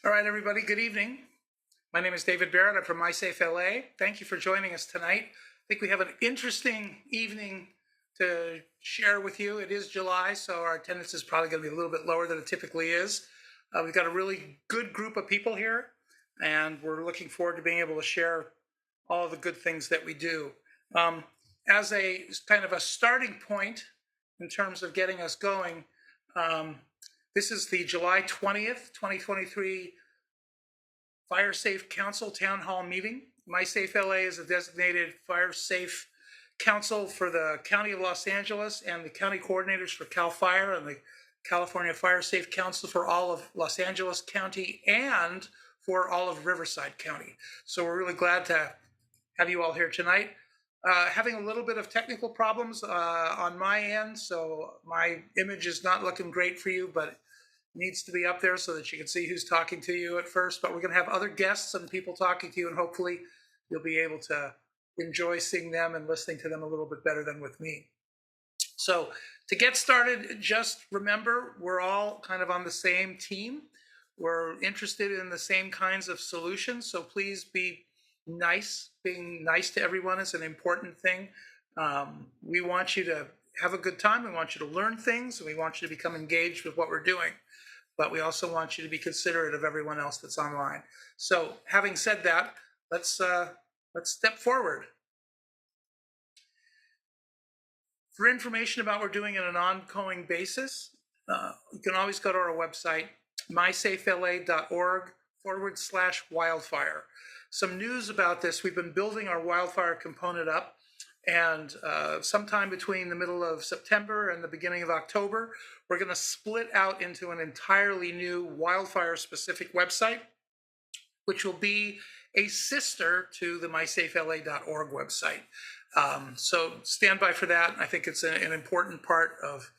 All right, everybody, good evening. My name is David Barrett. I'm from MySafe LA. Thank you for joining us tonight. I think we have an interesting evening to share with you. It is July, so our attendance is probably going to be a little bit lower than it typically is. We've got a really good group of people here, and we're looking forward to being able to share all the good things that we do. As a kind of a starting point in terms of getting us going, this is the July 20th, 2023 Fire Safe Council Town Hall meeting. MySafe LA is a designated Fire Safe Council for the County of Los Angeles and the county coordinators for CAL FIRE and the California Fire Safe Council for all of Los Angeles County and for all of Riverside County. So we're really glad to have you all here tonight. Having a little bit of technical problems on my end, so my image is not looking great for you, but needs to be up there so that you can see who's talking to you at first. But we're going to have other guests and people talking to you, and hopefully you'll be able to enjoy seeing them and listening to them a little bit better than with me. So to get started, just remember we're all kind of on the same team. We're interested in the same kinds of solutions, so please be nice. Being nice to everyone is an important thing. We want you to have a good time. We want you to learn things. And we want you to become engaged with what we're doing. But we also want you to be considerate of everyone else that's online. So having said that, let's step forward. For information about what we're doing on an ongoing basis, you can always go to our website, mysafela.org/wildfire. Some news about this: we've been building our wildfire component up, and sometime between the middle of September and the beginning of October, we're going to split out into an entirely new wildfire-specific website, which will be a sister to the mysafela.org website. So stand by for that. I think it's an important part of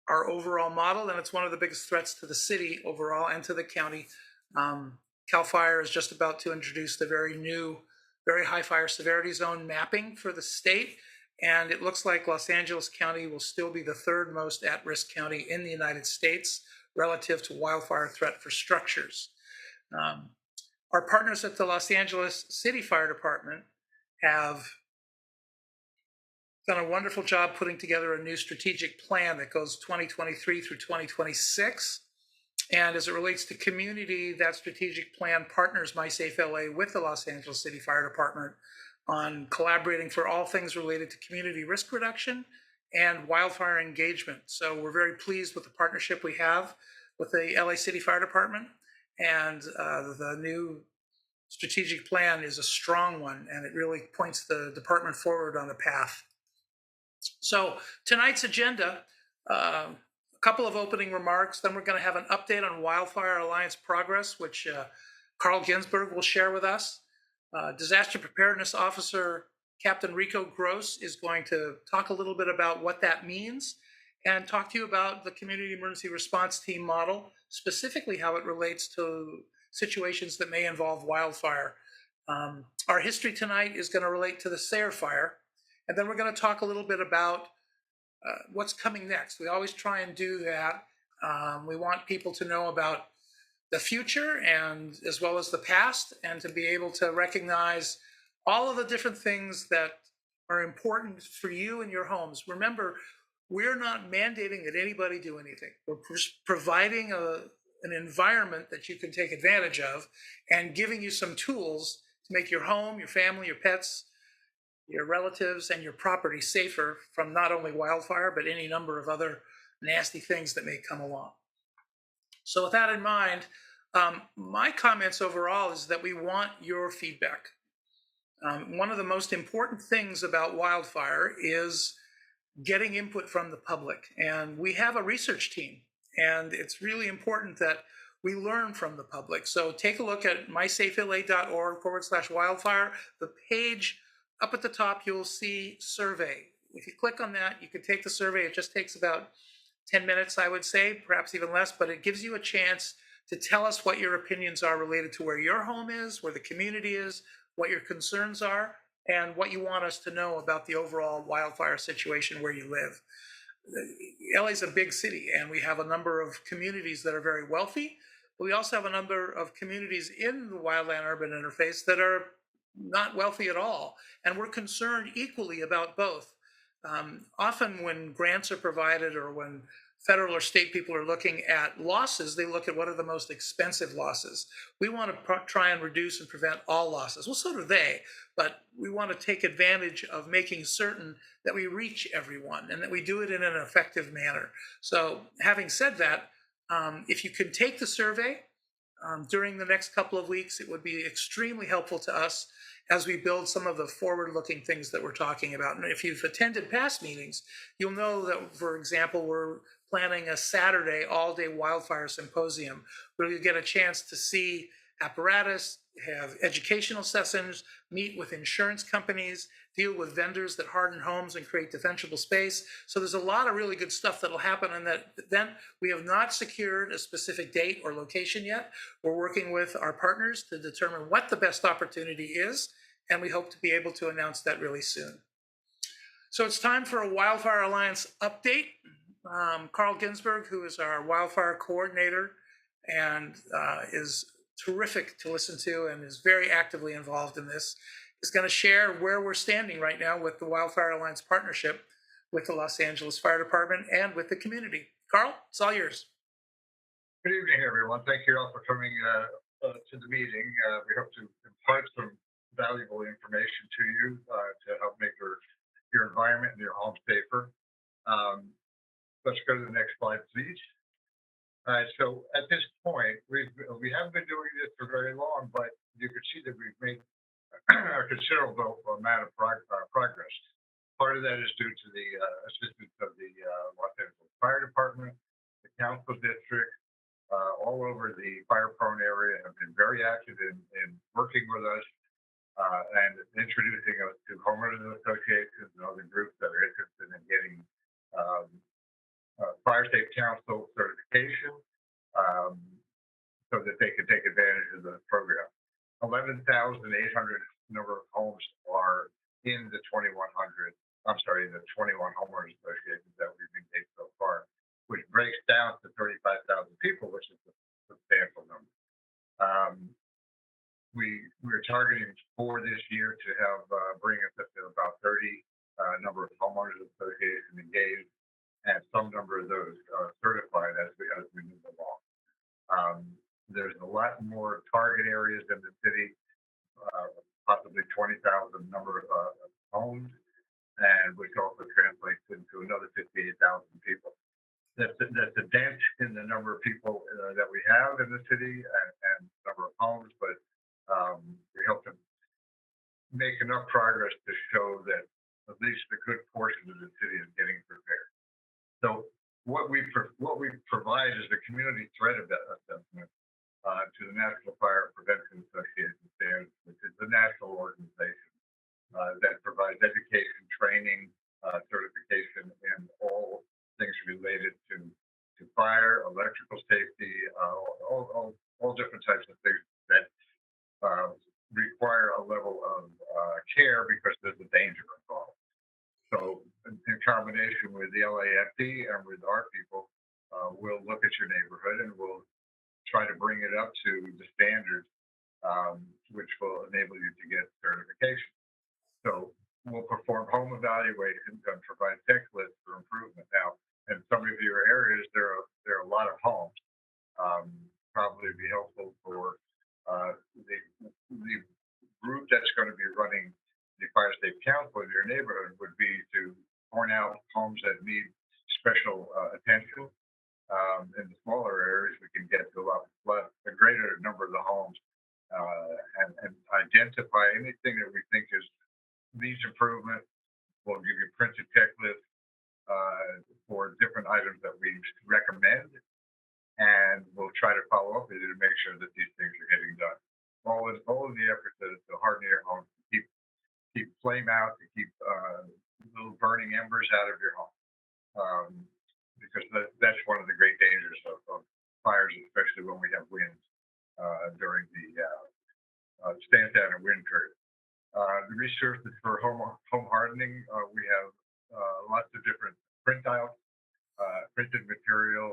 our overall model, and it's one of the biggest threats to the city overall and to the county. CAL FIRE is just about to introduce the very new, very high fire severity zone mapping for the state, and it looks like Los Angeles County will still be the third most at-risk county in the United States relative to wildfire threat for structures. Our partners at the Los Angeles City Fire Department have done a wonderful job putting together a new strategic plan that goes 2023 through 2026. And as it relates to community, that strategic plan partners MySafe LA with the Los Angeles City Fire Department on collaborating for all things related to community risk reduction and wildfire engagement. So we're very pleased with the partnership we have with the LA City Fire Department, and the new strategic plan is a strong one, and it really points the department forward on the path. So tonight's agenda, a couple of opening remarks, then we're going to have an update on Wildfire Alliance progress, which Carl Ginsberg will share with us. Disaster Preparedness Officer Captain Rico Gross is going to talk a little bit about what that means and talk to you about the Community Emergency Response Team model, specifically how it relates to situations that may involve wildfire. Our history tonight is going to relate to the Sayre Fire, and then we're going to talk a little bit about what's coming next. We always try and do that. We want people to know about the future and as well as the past, and to be able to recognize all of the different things that are important for you and your homes. Remember, we're not mandating that anybody do anything. We're providing an environment that you can take advantage of and giving you some tools to make your home, your family, your pets, your relatives, and your property safer from not only wildfire, but any number of other nasty things that may come along. So with that in mind, my comments overall is that we want your feedback. One of the most important things about wildfire is getting input from the public. And we have a research team, and it's really important that we learn from the public. So take a look at mysafela.org/wildfire. The page up at the top, you'll see survey. If you click on that, you can take the survey. It just takes about 10 minutes, I would say, perhaps even less, but it gives you a chance to tell us what your opinions are related to where your home is, where the community is, what your concerns are, and what you want us to know about the overall wildfire situation where you live. LA is a big city, and we have a number of communities that are very wealthy, but we also have a number of communities in the wildland urban interface that are not wealthy at all. And we're concerned equally about both. Often when grants are provided or when federal or state people are looking at losses, they look at what are the most expensive losses. We want to try and reduce and prevent all losses. Well, so do they, but we want to take advantage of making certain that we reach everyone and that we do it in an effective manner. So having said that, if you can take the survey during the next couple of weeks, it would be extremely helpful to us as we build some of the forward-looking things that we're talking about. And if you've attended past meetings, you'll know that, for example, we're planning a Saturday all-day wildfire symposium where you get a chance to see apparatus, have educational sessions, meet with insurance companies, deal with vendors that harden homes and create defensible space. So there's a lot of really good stuff that'll happen in that event. We have not secured a specific date or location yet. We're working with our partners to determine what the best opportunity is, and we hope to be able to announce that really soon. So it's time for a Wildfire Alliance update. Carl Ginsberg, who is our wildfire coordinator and is terrific to listen to and is very actively involved in this, is going to share where we're standing right now with the Wildfire Alliance partnership with the Los Angeles Fire Department and with the community. Carl, it's all yours. Good evening, everyone. Thank you all for coming to the meeting. We hope to impart some valuable information to you to help make your environment and your home safer. Let's go to the next slide, please. So at this point, we haven't been doing this for very long, but you can see that we've made a considerable amount of progress. Part of that is due to the assistance of the Los Angeles Fire Department, the council district, all over the fire-prone area have been very active in working with us and introducing us to homeowners associations and other groups that are interested in getting Fire Safe Council certification so that they can take advantage of the program. 11,800 number of homes are in the 2,100. I'm sorry, the 21 homeowners associations that we've engaged so far, which breaks down to 35,000 people, which is a substantial number. We're targeting for this year to have bring us up to about 30 number of homeowners associations engaged, and some number of those certified as we move along. There's a lot more target areas in the city, possibly 20,000 number of homes, and which also translates into another 58,000 people. That's a dent in the number of people that we have in the city and number of homes, but we hope to make enough progress to show that at least a good portion of the city is getting prepared. So what we provide is a community threat assessment to the National Fire Prevention Association standards, which is the national organization that provides education, training, certification, and all things related to fire, electrical safety, all different types of things that require a level of care because there's a danger involved. So in combination with the LAFD and with our people, we'll look at your neighborhood and we'll try to bring it up to the standards, which will enable you to get certification. So we'll perform home evaluations and provide checklists for improvement. Now, in some of your areas, there are a lot of homes. Probably be helpful for the group that's going to be running the Fire Safe Council in your neighborhood would be to point out homes that need special attention. In the smaller areas, we can get to a greater number of the homes and identify anything that we think needs improvement. We'll give you printed checklists for different items that we recommend, and we'll try to follow up with you to make sure that these things are getting done. All of the efforts to harden your home, to keep flame out, to keep little burning embers out of your home, because that's one of the great dangers of fires, especially when we have winds during the stand down and wind period. The resources for home hardening, we have lots of different printouts, printed material.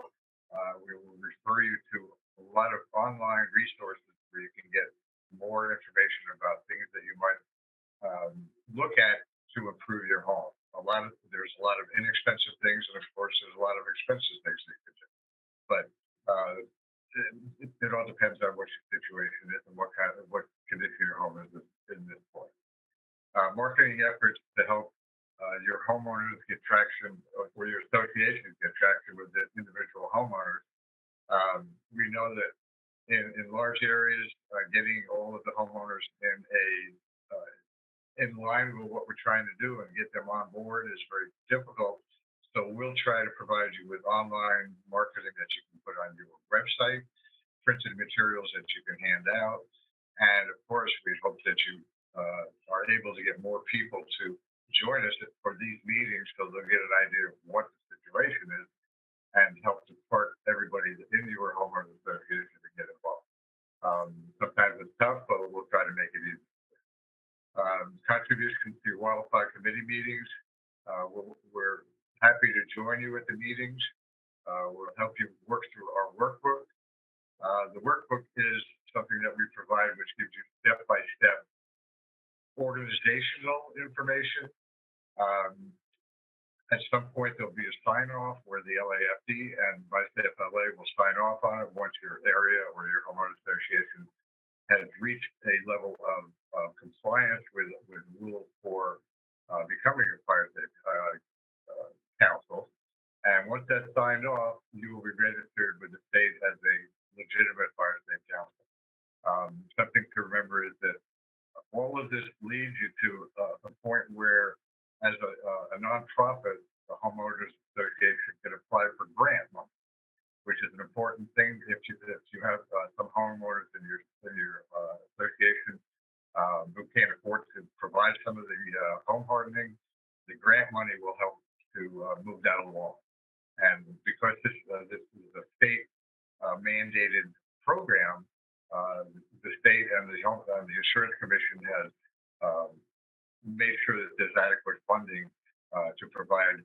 We will refer you to a lot of online resources where you can get more information about things that you might look at to improve your home. There's a lot of inexpensive things, and of course, there's a lot of expensive things that you can do. But it all depends on what your situation is and what condition your home is in this point. Marketing efforts to help your homeowners get traction, or your associations get traction with the individual homeowners. We know that in large areas, getting all of the homeowners in line with what we're trying to do and get them on board is very difficult. So we'll try to provide you with online marketing that you can put on your website, printed materials that you can hand out, and of course, we hope that you are able to get more people to join us for these meetings so they'll get an idea of what the situation is and help support everybody in your homeowners association to get involved. Sometimes it's tough, but we'll try to make it easy. Contributions to your wildfire committee meetings. We're happy to join you at the meetings. We'll help you work through our workbook. The workbook is something that we provide, which gives you step-by-step organizational information. At some point, there'll be a sign-off where the LAFD and MySafe LA will sign off on it once your area or your homeowner association has reached a level of compliance with rules for becoming a fire safe council. And once that's signed off, you will be registered with the state as a legitimate fire safe council. Something to remember is that all of this leads you to a point where, as a nonprofit, the homeowners association can apply for grant money, which is an important thing. If you have some homeowners in your association who can't afford to provide some of the home hardening, the grant money will help to move that along. And because this is a state mandated program, the state and the insurance commission has made sure that there's adequate funding to provide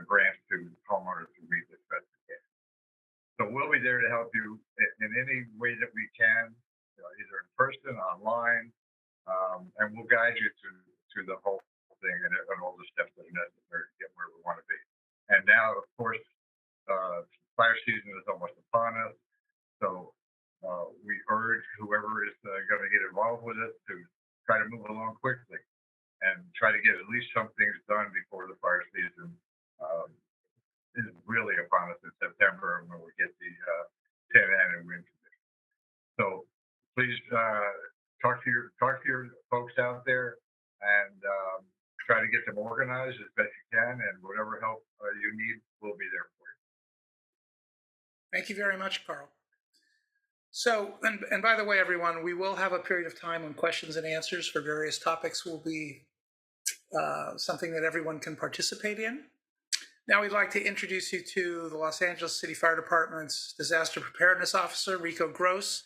grants to homeowners who meet this specification. So we'll be there to help you in any way that we can, either in person, online, and we'll guide you through the whole thing and all the steps that are necessary to get where we want to be. And now, of course, fire season is almost upon us, so we urge whoever is going to get involved with it to try to move along quickly and try to get at least some things done before the fire season is really upon us in September when we get the 10 and wind conditions. So please talk to your folks out there and try to get them organized as best you can, and whatever help you need, we'll be there for you. Thank you very much, Carl. So, and by the way, everyone, we will have a period of time when questions and answers for various topics will be something that everyone can participate in. Now we'd like to introduce you to the Los Angeles City Fire Department's Disaster Preparedness Officer, Rico Gross.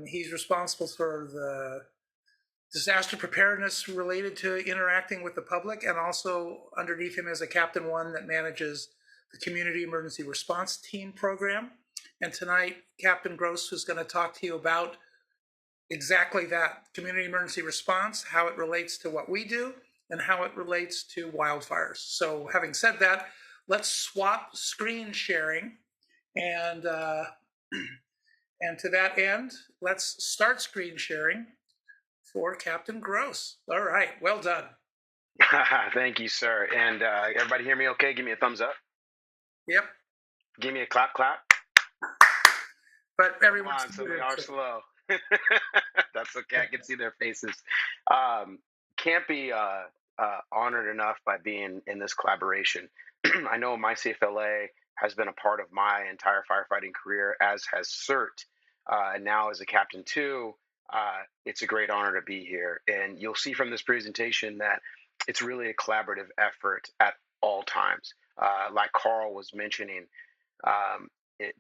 He's responsible for the disaster preparedness related to interacting with the public, and also underneath him is a Captain One that manages the Community Emergency Response Team program. And tonight, Captain Gross is going to talk to you about exactly that, community emergency response, how it relates to what we do, and how it relates to wildfires. So having said that, let's swap screen sharing. And to that end, let's start screen sharing for Captain Gross. All right, well done. Thank you, sir. And everybody hear me okay? Give me a thumbs up. Yep. Give me a clap, clap. But everyone's so we are slow. That's okay. I can see their faces. Can't be honored enough by being in this collaboration. I know MySafe LA has been a part of my entire firefighting career, as has CERT. And now as a Captain 2, it's a great honor to be here. And you'll see from this presentation that it's really a collaborative effort at all times. Like Carl was mentioning,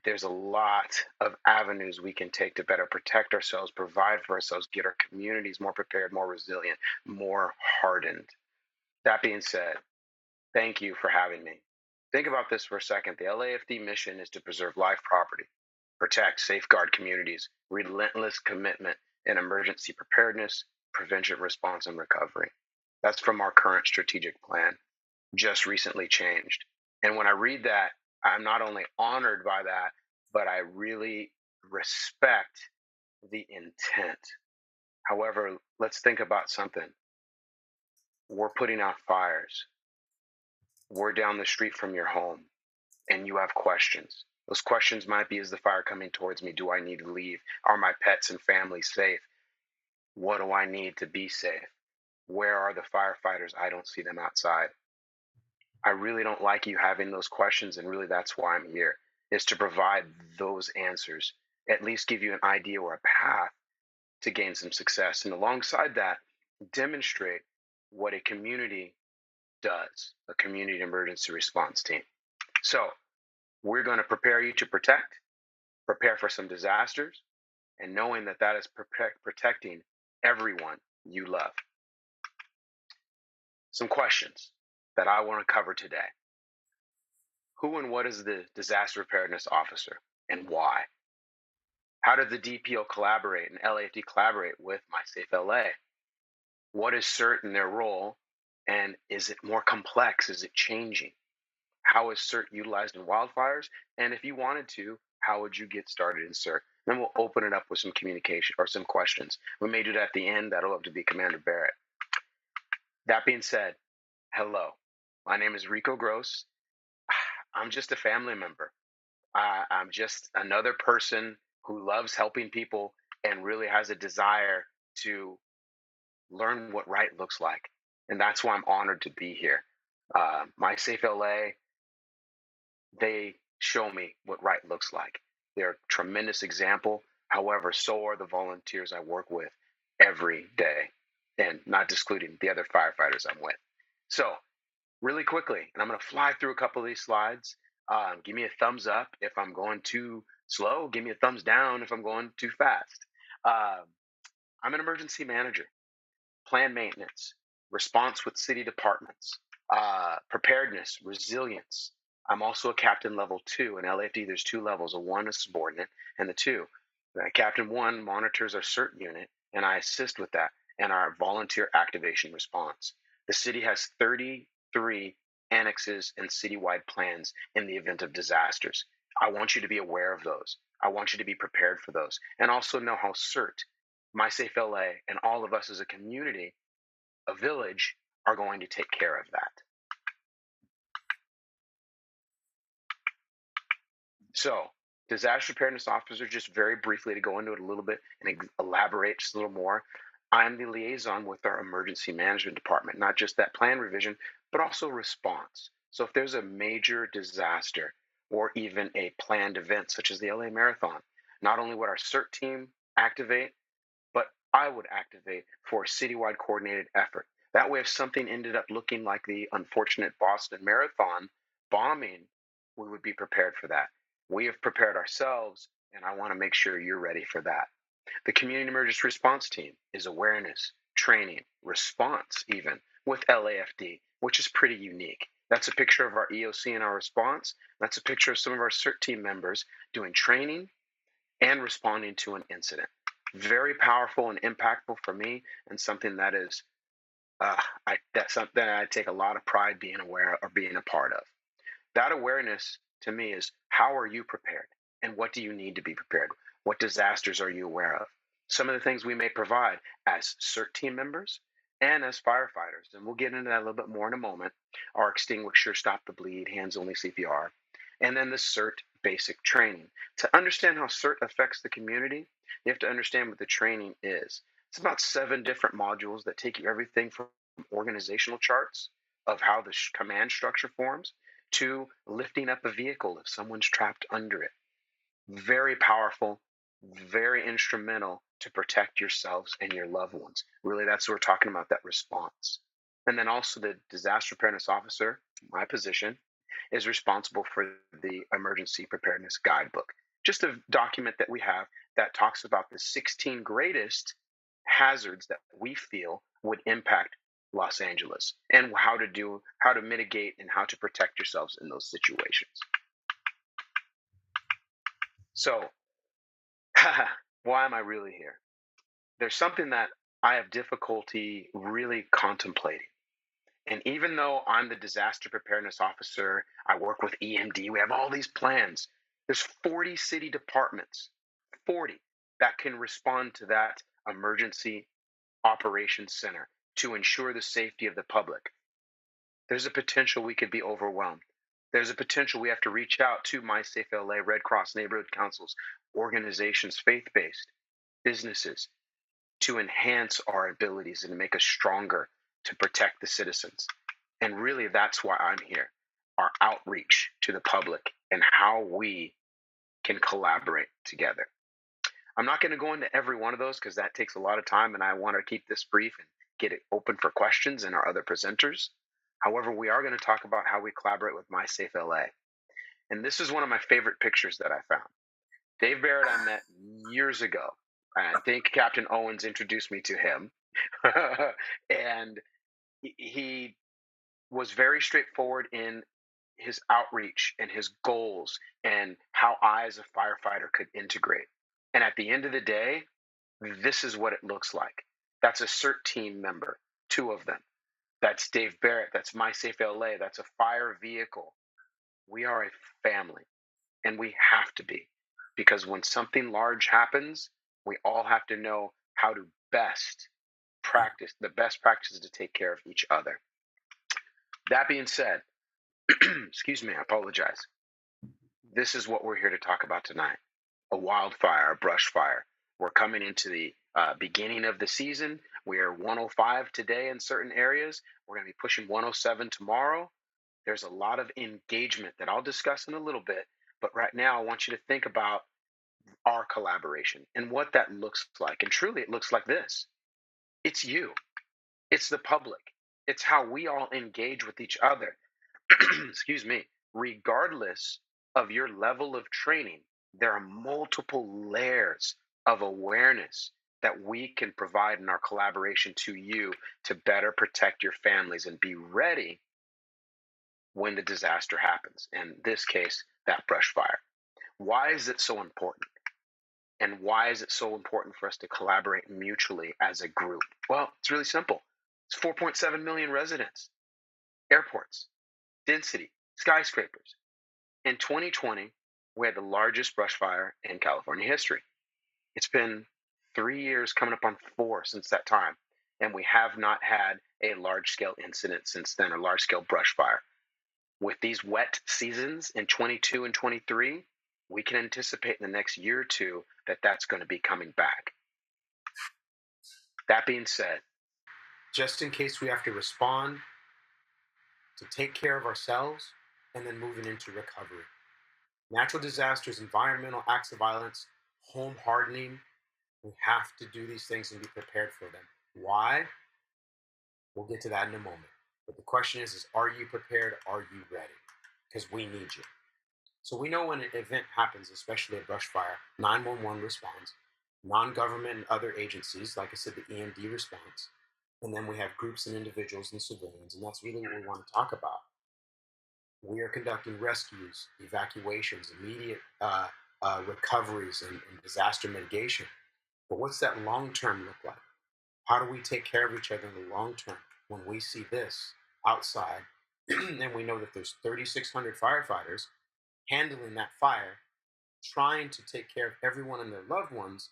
there's a lot of avenues we can take to better protect ourselves, provide for ourselves, get our communities more prepared, more resilient, more hardened. That being said, thank you for having me. Think about this for a second. The LAFD mission is to preserve life, property, protect, safeguard communities, relentless commitment in emergency preparedness, prevention, response, and recovery. That's from our current strategic plan, just recently changed. And when I read that, I'm not only honored by that, but I really respect the intent. However, let's think about something. We're putting out fires. We're down the street from your home, and you have questions. Those questions might be, is the fire coming towards me? Do I need to leave? Are my pets and family safe? What do I need to be safe? Where are the firefighters? I don't see them outside. I really don't like you having those questions, and really that's why I'm here, is to provide those answers, at least give you an idea or a path to gain some success. And alongside that, demonstrate what a community does, a community emergency response team. So we're going to prepare you to prepare for some disasters, and knowing that that is protecting everyone you love. Some questions that I want to cover today. Who and what is the disaster preparedness officer, and why? How did the DPO collaborate and LAFD collaborate with MySafe LA? What is CERT in their role, and is it more complex? Is it changing? How is CERT utilized in wildfires? And if you wanted to, how would you get started in CERT? Then we'll open it up with some communication or some questions. We may do that at the end. That'll have to be Commander Barrett. That being said, hello. My name is Rico Gross. I'm just a family member. I'm just another person who loves helping people and really has a desire to learn what right looks like. And that's why I'm honored to be here. MySafe LA, they show me what right looks like. They're a tremendous example. However, so are the volunteers I work with every day, and not excluding the other firefighters I'm with. So really quickly, and I'm going to fly through a couple of these slides. Give me a thumbs up if I'm going too slow. Give me a thumbs down if I'm going too fast. I'm an emergency manager, plan maintenance, response with city departments, preparedness, resilience. I'm also a captain level 2. In LAFD, there's 2 levels. A 1 is subordinate, and the 2. Captain 1 monitors our CERT unit, and I assist with that and our volunteer activation response. The city has 33 annexes and citywide plans in the event of disasters. I want you to be aware of those. I want you to be prepared for those, and also know how CERT, MySafe LA, and all of us as a community, a village, are going to take care of that. So, disaster preparedness officer, just very briefly to go into it a little bit and elaborate just a little more. I'm the liaison with our emergency management department, not just that plan revision, but also response. So if there's a major disaster or even a planned event such as the LA Marathon, not only would our CERT team activate, but I would activate for a citywide coordinated effort. That way, if something ended up looking like the unfortunate Boston Marathon bombing, we would be prepared for that. We have prepared ourselves, and I want to make sure you're ready for that. The Community Emergency Response Team is awareness, training, response, even with LAFD, which is pretty unique. That's a picture of our EOC and our response. That's a picture of some of our CERT team members doing training and responding to an incident. Very powerful and impactful for me, and something that is that's something I take a lot of pride being aware or being a part of. That awareness to me is, how are you prepared, and what do you need to be prepared? What disasters are you aware of? Some of the things we may provide as CERT team members and as firefighters, and we'll get into that a little bit more in a moment, are extinguisher, stop the bleed, hands only CPR, and then the CERT basic training. To understand how CERT affects the community, you have to understand what the training is. It's about 7 different modules that take you everything from organizational charts of how the command structure forms to lifting up a vehicle if someone's trapped under it. Very powerful, very instrumental to protect yourselves and your loved ones. Really, that's what we're talking about, that response. And then also the disaster preparedness officer, my position, is responsible for the emergency preparedness guidebook. Just a document that we have that talks about the 16 greatest hazards that we feel would impact Los Angeles, and how to mitigate and how to protect yourselves in those situations. So Why am I really here? There's something that I have difficulty really contemplating. And even though I'm the disaster preparedness officer, I work with EMD, we have all these plans. There's 40 city departments, 40 that can respond to that emergency operations center to ensure the safety of the public. There's a potential we could be overwhelmed. There's a potential we have to reach out to MySafe LA, Red Cross, neighborhood councils, organizations, faith based, businesses to enhance our abilities and make us stronger to protect the citizens. And really, that's why I'm here, our outreach to the public and how we can collaborate together. I'm not going to go into every one of those because that takes a lot of time, and I want to keep this brief and get it open for questions and our other presenters. However, we are going to talk about how we collaborate with MySafe LA. And this is one of my favorite pictures that I found. Dave Barrett, I met years ago. I think Captain Owens introduced me to him. And he was very straightforward in his outreach and his goals and how I, as a firefighter, could integrate. And at the end of the day, this is what it looks like. That's a CERT team member, two of them. That's Dave Barrett. That's MySafe LA. That's a fire vehicle. We are a family, and we have to be, because when something large happens, we all have to know how to best practice the best practices to take care of each other. That being said, excuse me, I apologize. This is what we're here to talk about tonight: a wildfire, a brush fire. We're coming into the beginning of the season. We are 105 today in certain areas. We're going to be pushing 107 tomorrow. There's a lot of engagement that I'll discuss in a little bit. But right now, I want you to think about our collaboration and what that looks like. And truly, it looks like this: it's you, it's the public, it's how we all engage with each other. Excuse me, regardless of your level of training, there are multiple layers of awareness that we can provide in our collaboration to you to better protect your families and be ready when the disaster happens. In this case, that brush fire. Why is it so important? And why is it so important for us to collaborate mutually as a group? Well, it's really simple. It's 4.7 million residents, airports, density, skyscrapers. In 2020, we had the largest brush fire in California history. It's been 3 years, coming up on 4 since that time, and we have not had a large scale incident since then, a large scale brush fire. With these wet seasons in 22 and 23, we can anticipate in the next year or two that that's going to be coming back. That being said, just in case we have to respond, to take care of ourselves, and then moving into recovery. Natural disasters, environmental acts of violence, home hardening, we have to do these things and be prepared for them. Why? We'll get to that in a moment. But the question is are you prepared? Are you ready? Because we need you. So we know when an event happens, especially a brush fire, 911 responds, non-government and other agencies, like I said, the EMD response, and then we have groups and individuals and civilians, and that's really what we want to talk about. We are conducting rescues, evacuations, immediate recoveries, and disaster mitigation. But what's that long term look like? How do we take care of each other in the long term when we see this outside and we know that there's 3,600 firefighters handling that fire, trying to take care of everyone and their loved ones?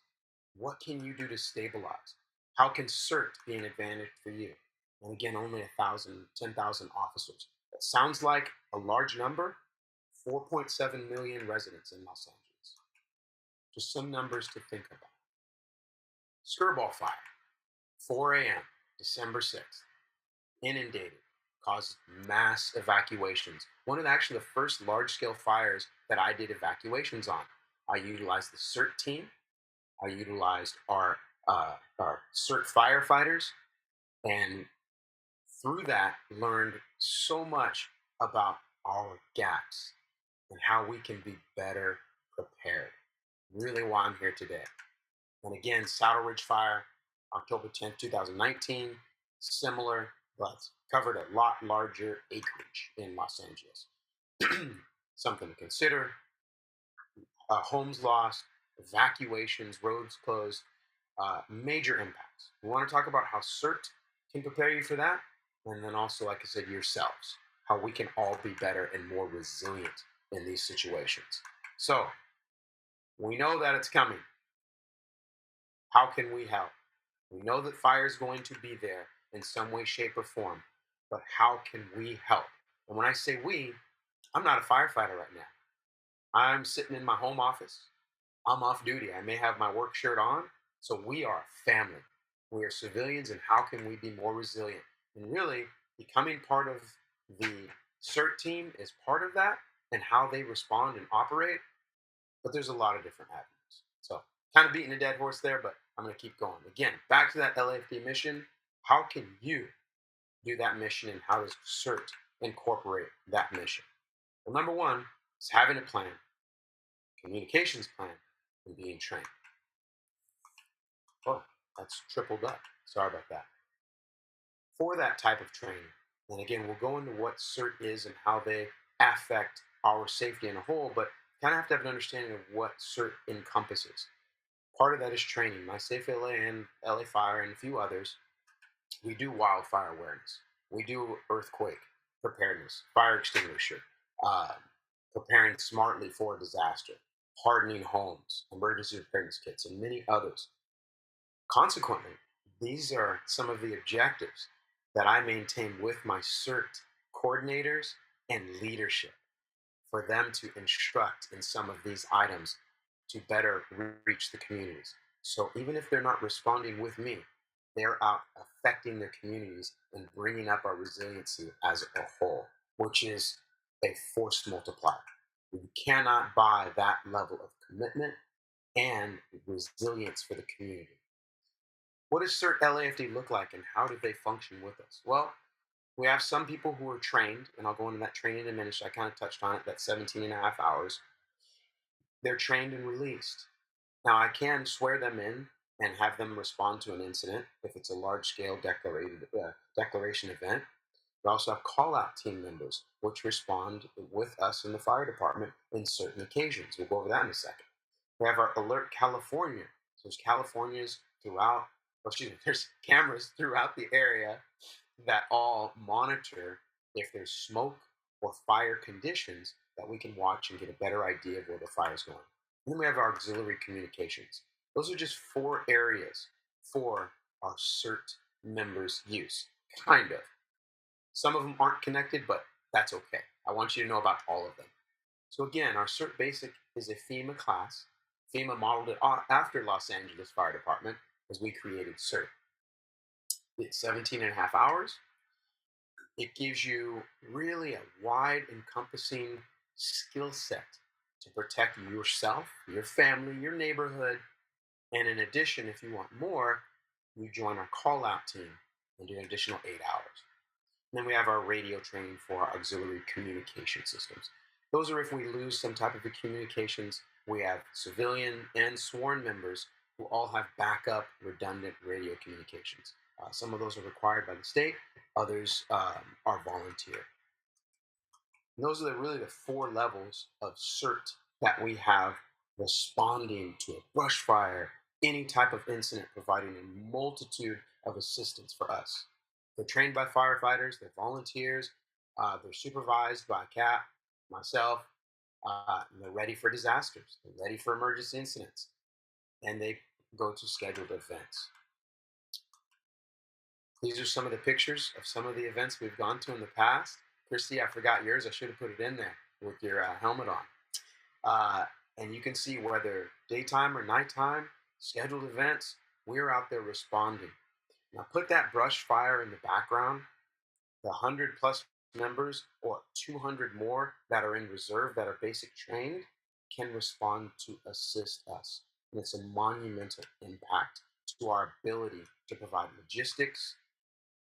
What can you do to stabilize? How can CERT be an advantage for you? And again, only 10,000 officers. That sounds like a large number. 4.7 million residents in Los Angeles. Just some numbers to think about. Skirball fire, 4 a.m., December 6th. Inundated, caused mass evacuations. One of actually the first large-scale fires that I did evacuations on. I utilized the CERT team. I utilized our CERT firefighters, and through that learned so much about our gaps and how we can be better prepared. Really why I'm here today. And again, Saddle Ridge Fire, October 10th, 2019, similar, but covered a lot larger acreage in Los Angeles. Something to consider. Homes lost, evacuations, roads closed, major impacts. We want to talk about how CERT can prepare you for that. And then also, like I said, yourselves, how we can all be better and more resilient in these situations. So we know that it's coming. How can we help? We know that fire is going to be there in some way, shape, or form, but how can we help? And when I say we, I'm not a firefighter right now. I'm sitting in my home office. I'm off duty. I may have my work shirt on. So we are a family. We are civilians, and how can we be more resilient? And really, becoming part of the CERT team is part of that and how they respond and operate. But there's a lot of different avenues. So, kind of beating a dead horse there, but I'm going to keep going. Again, back to that LAFD mission. How can you do that mission, and how does CERT incorporate that mission? Well, number one is having a plan, communications plan, and being trained. Oh, that's tripled up. Sorry about that. For that type of training, and again, we'll go into what CERT is and how they affect our safety in a whole, but kind of have to have an understanding of what CERT encompasses. Part of that is training. MySafe LA and LA Fire and a few others, we do wildfire awareness. We do earthquake preparedness, fire extinguisher, uh, preparing smartly for a disaster, hardening homes, emergency preparedness kits, and many others. Consequently, these are some of the objectives that I maintain with my CERT coordinators and leadership for them to instruct in some of these items to better reach the communities. So even if they're not responding with me, they're out affecting their communities and bringing up our resiliency as a whole, which is a force multiplier. You cannot buy that level of commitment and resilience for the community. What does CERT LAFD look like, and how do they function with us? Well, we have some people who are trained, and I'll go into that training in a minute. So I kind of touched on it, that 17 and a half hours. They're trained and released. Now, I can swear them in and have them respond to an incident if it's a large scale declaration event. We also have call out team members, which respond with us in the fire department in certain occasions. We'll go over that in a second. We have our Alert California. So there's Californias throughout, or excuse me, there's cameras throughout the area that all monitor if there's smoke or fire conditions that we can watch and get a better idea of where the fire is going. And then we have our auxiliary communications. Those are just four areas for our CERT members' use, kind of. Some of them aren't connected, but that's okay. I want you to know about all of them. So again, our CERT Basic is a FEMA class. FEMA modeled it after Los Angeles Fire Department as we created CERT. It's 17 and a half hours. It gives you really a wide encompassing skill set to protect yourself, your family, your neighborhood. And in addition, if you want more, you join our call out team and do an additional 8 hours. And then we have our radio training for our auxiliary communication systems. Those are if we lose some type of communications. We have civilian and sworn members who all have backup redundant radio communications. Some of those are required by the state, others are volunteer. And those are really the four levels of CERT that we have responding to a brush fire, any type of incident, providing a multitude of assistance for us. They're trained by firefighters, they're volunteers, they're supervised by CAP, myself, and they're ready for disasters, they're ready for emergency incidents, and they go to scheduled events. These are some of the pictures of some of the events we've gone to in the past. Christy, I forgot yours. I should have put it in there with your helmet on. And you can see whether daytime or nighttime, scheduled events, we're out there responding. Now put that brush fire in the background, the 100 plus members or 200 more that are in reserve that are basic trained can respond to assist us. And it's a monumental impact to our ability to provide logistics,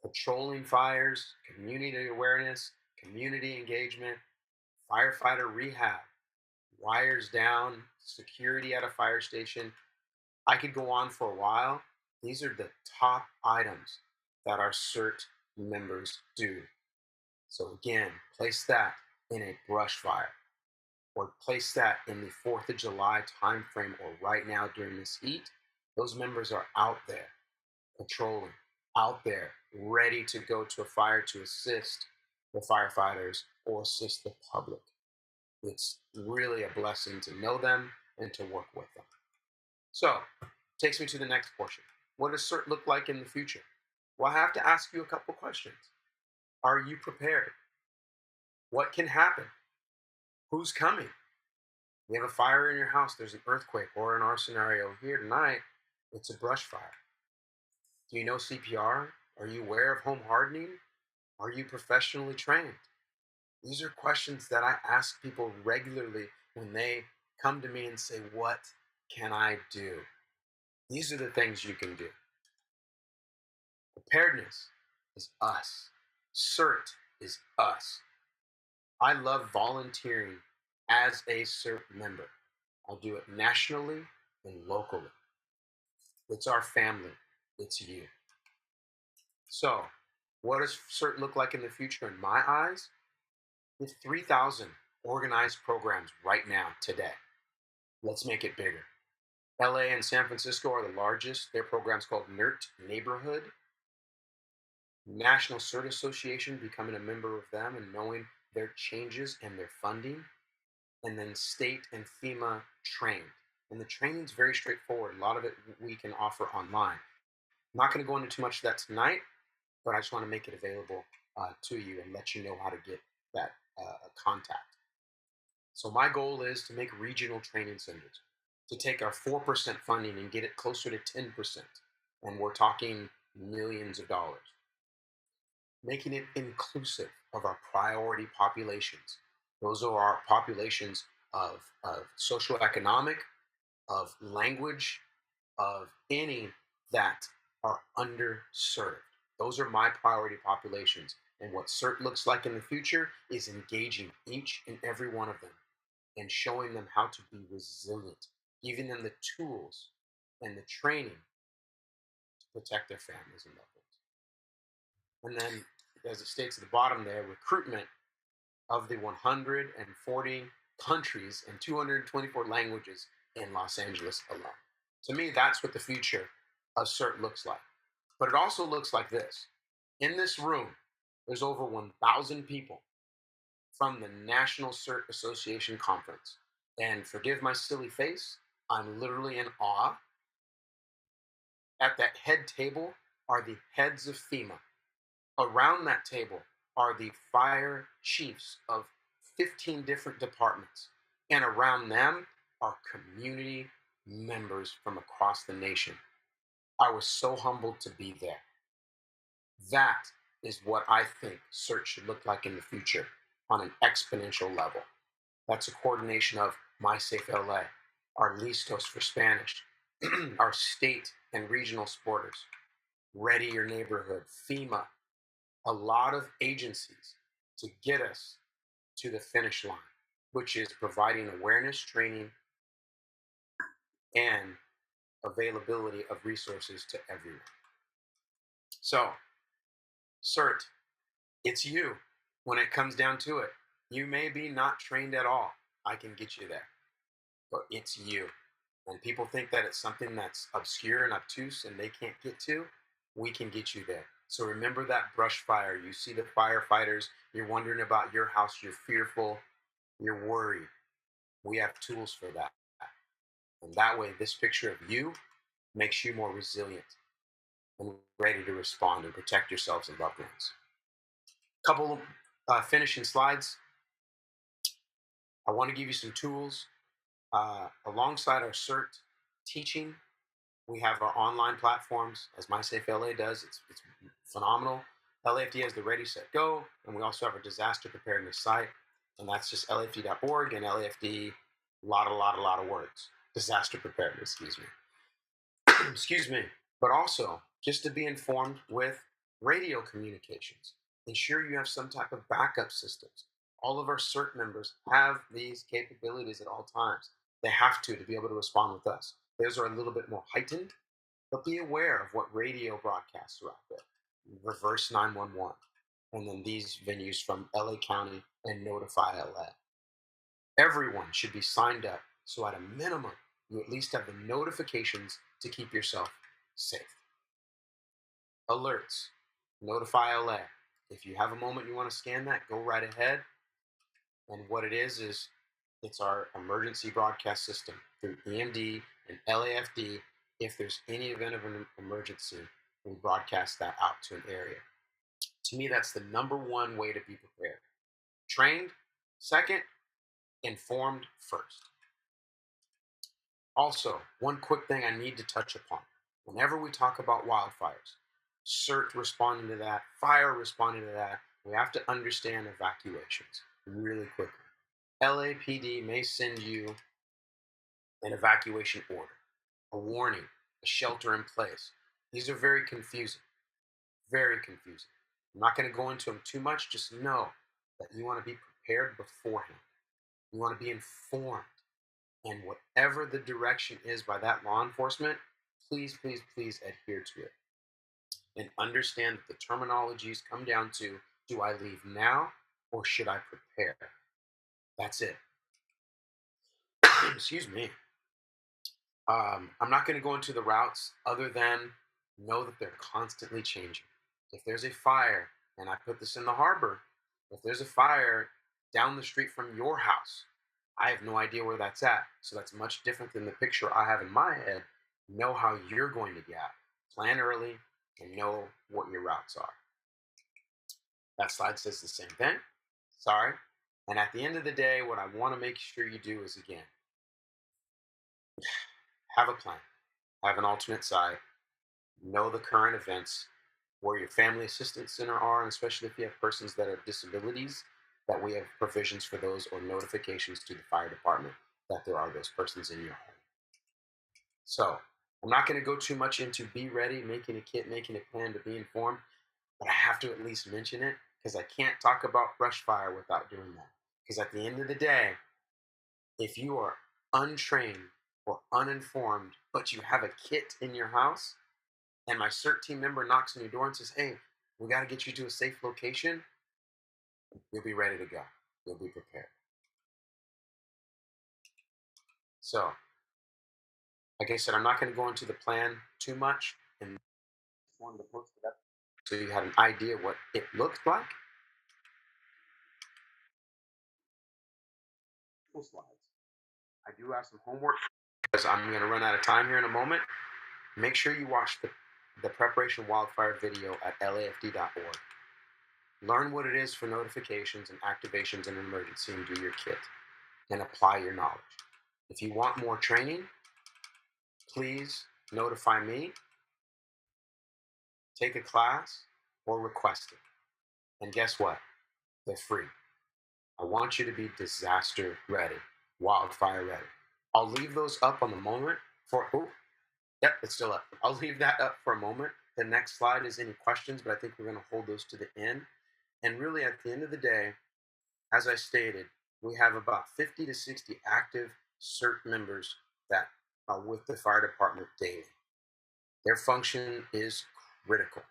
patrolling fires, community awareness, community engagement, firefighter rehab, wires down, security at a fire station. I could go on for a while. These are the top items that our CERT members do. So again, place that in a brush fire. or place that in the 4th of July timeframe or right now during this heat, those members are out there patrolling, out there ready to go to a fire to assist the firefighters or assist the public. It's really a blessing to know them and to work with them. So, takes me to the next portion. What does CERT look like in the future? Well, I have to ask you a couple questions. Are you prepared? What can happen? Who's coming? You have a fire in your house, there's an earthquake, or in our scenario here tonight, it's a brush fire. Do you know CPR? Are you aware of home hardening? Are you professionally trained? These are questions that I ask people regularly when they come to me and say, what can I do? These are the things you can do. Preparedness is us. CERT is us. I love volunteering as a CERT member. I'll do it nationally and locally. It's our family. It's you. So, what does CERT look like in the future in my eyes? With 3,000 organized programs right now, today. Let's make it bigger. LA and San Francisco are the largest. Their program's called NERT, Neighborhood. National CERT Association, becoming a member of them and knowing their changes and their funding. And then state and FEMA trained. And the training's very straightforward. A lot of it we can offer online. I'm not going to go into too much of that tonight, but I just want to make it available to you and let you know how to get that contact. So my goal is to make regional training centers, to take our 4% funding and get it closer to 10%. And we're talking millions of dollars. Making it inclusive of our priority populations. Those are our populations of socioeconomic, of language, of any that are underserved. Those are my priority populations. And what CERT looks like in the future is engaging each and every one of them and showing them how to be resilient, giving them the tools and the training to protect their families and loved ones. And then, as it states at the bottom there, recruitment of the 140 countries and 224 languages in Los Angeles alone. To me, that's what the future of CERT looks like. But it also looks like this. In this room, there's over 1,000 people from the National CERT Association Conference. And forgive my silly face, I'm literally in awe. At that head table are the heads of FEMA. Around that table are the fire chiefs of 15 different departments. And around them are community members from across the nation. I was so humbled to be there. That is what I think CERT should look like in the future on an exponential level. That's a coordination of MySafe LA, our Listos for Spanish, our state and regional supporters, Ready Your Neighborhood, FEMA, a lot of agencies to get us to the finish line, which is providing awareness training and availability of resources to everyone. So, CERT, it's you when it comes down to it. You may be not trained at all. I can get you there. But it's you. When people think that it's something that's obscure and obtuse and they can't get to, we can get you there. So remember that brush fire. You see the firefighters, you're wondering about your house, you're fearful, you're worried. We have tools for that. And that way, this picture of you makes you more resilient and ready to respond and protect yourselves and loved ones. Couple finishing slides. I want to give you some tools. Alongside our CERT teaching, we have our online platforms, as MySafe LA does. It's phenomenal. LAFD has the Ready, Set, Go, and we also have a disaster preparedness site, and that's just LAFD.org and LAFD, a lot of words. Disaster preparedness, excuse me. Excuse me. But also, just to be informed with radio communications. Ensure you have some type of backup systems. All of our CERT members have these capabilities at all times. They have to be able to respond with us. Theirs are a little bit more heightened, but be aware of what radio broadcasts are out there. Reverse 911. And then these venues from LA County and Notify LA. Everyone should be signed up, so at a minimum, you at least have the notifications to keep yourself safe. Alerts, notify LA. If you have a moment you want to scan that, go right ahead. And what it is it's our emergency broadcast system through EMD and LAFD. If there's any event of an emergency, we broadcast that out to an area. To me, that's the number one way to be prepared. Trained, second, informed, first. Also, one quick thing I need to touch upon. Whenever we talk about wildfires, CERT responding to that, fire responding to that, we have to understand evacuations really quickly. LAPD may send you an evacuation order, a warning, a shelter in place. These are very confusing, very confusing. I'm not going to go into them too much. Just know that you want to be prepared beforehand. You want to be informed. And whatever the direction is by that law enforcement, please, please, please adhere to it. And understand that the terminologies come down to, do I leave now or should I prepare? That's it. Excuse me. I'm not going to go into the routes other than know that they're constantly changing. If there's a fire, and I put this in the harbor, if there's a fire down the street from your house, I have no idea where that's at. So that's much different than the picture I have in my head. Know how you're going to get. Plan early and know what your routes are. That slide says the same thing. Sorry. And at the end of the day, what I want to make sure you do is, again, have a plan, have an alternate site, know the current events, where your family assistance center are, and especially if you have persons that have disabilities, that we have provisions for those or notifications to the fire department that there are those persons in your home. So I'm not going to go too much into be ready, making a kit, making a plan to be informed, but I have to at least mention it because I can't talk about brush fire without doing that. Because at the end of the day, if you are untrained or uninformed, but you have a kit in your house, and my CERT team member knocks on your door and says, hey, we got to get you to a safe location, you'll be ready to go. You'll be prepared. So, like I said, I'm not going to go into the plan too much, and wanted to post it up so you had an idea what it looked like. Full slides. I do have some homework because I'm going to run out of time here in a moment. Make sure you watch the preparation wildfire video at lafd.org. Learn what it is for notifications and activations in an emergency and do your kit and apply your knowledge. If you want more training, please notify me, take a class, or request it. And guess what? They're free. I want you to be disaster ready, wildfire ready. I'll leave those up on the moment for, yep, it's still up. I'll leave that up for a moment. The next slide is any questions, but I think we're going to hold those to the end. And really, at the end of the day, as I stated, we have about 50 to 60 active CERT members that are with the fire department daily. Their function is critical.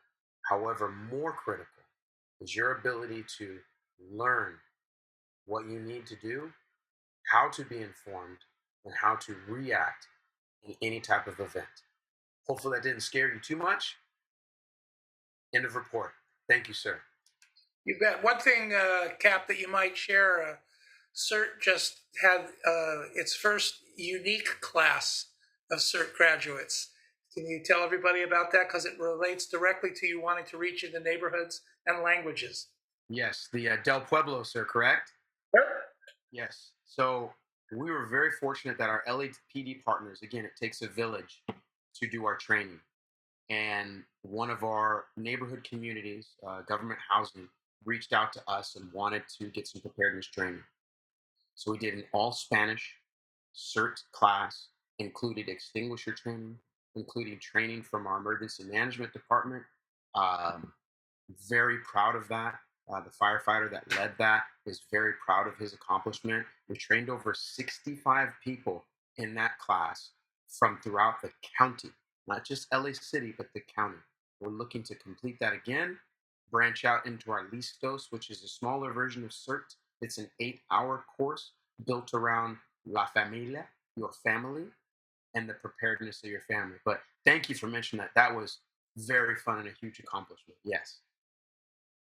However, more critical is your ability to learn what you need to do, how to be informed, and how to react in any type of event. Hopefully that didn't scare you too much. End of report. Thank you, sir. You bet. One thing, Cap, that you might share, CERT just had its first unique class of CERT graduates. Can you tell everybody about that? Because it relates directly to you wanting to reach into neighborhoods and languages. Yes, the Del Pueblo, sir, correct? Sure. Yes. So we were very fortunate that our LAPD partners, again, it takes a village to do our training. And one of our neighborhood communities, government housing, reached out to us and wanted to get some preparedness training. So we did an all Spanish CERT class, included extinguisher training, including training from our emergency management department. Very proud of that. The firefighter that led that is very proud of his accomplishment. We trained over 65 people in that class from throughout the county, not just LA City, but the county. We're looking to complete that again, branch out into our Listos, which is a smaller version of CERT. It's an 8-hour course built around la familia, your family, and the preparedness of your family. But thank you for mentioning that. That was very fun and a huge accomplishment. Yes.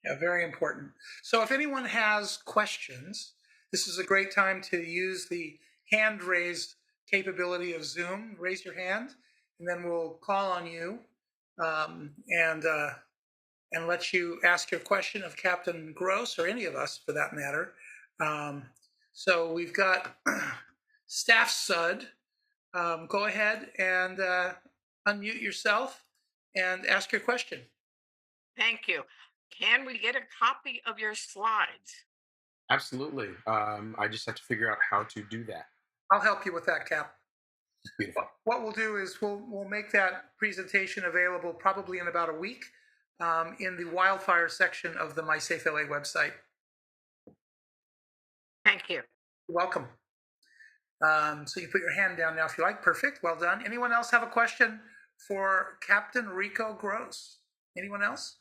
Yeah, very important. So if anyone has questions, this is a great time to use the hand raised capability of Zoom. Raise your hand, and then we'll call on you um, and uh, and let you ask your question of Captain Gross or any of us for that matter. Um, so we've got Staff Sud. Go ahead and unmute yourself and ask your question. Thank you. Can we get a copy of your slides? Absolutely. I just have to figure out how to do that. I'll help you with that, Cap. Beautiful. What we'll do is we'll make that presentation available probably in about a week in the wildfire section of the MySafe LA website. Thank you. You're welcome. So you put your hand down now if you like. Perfect. Well done. Anyone else have a question for Captain Rico Gross? Anyone else?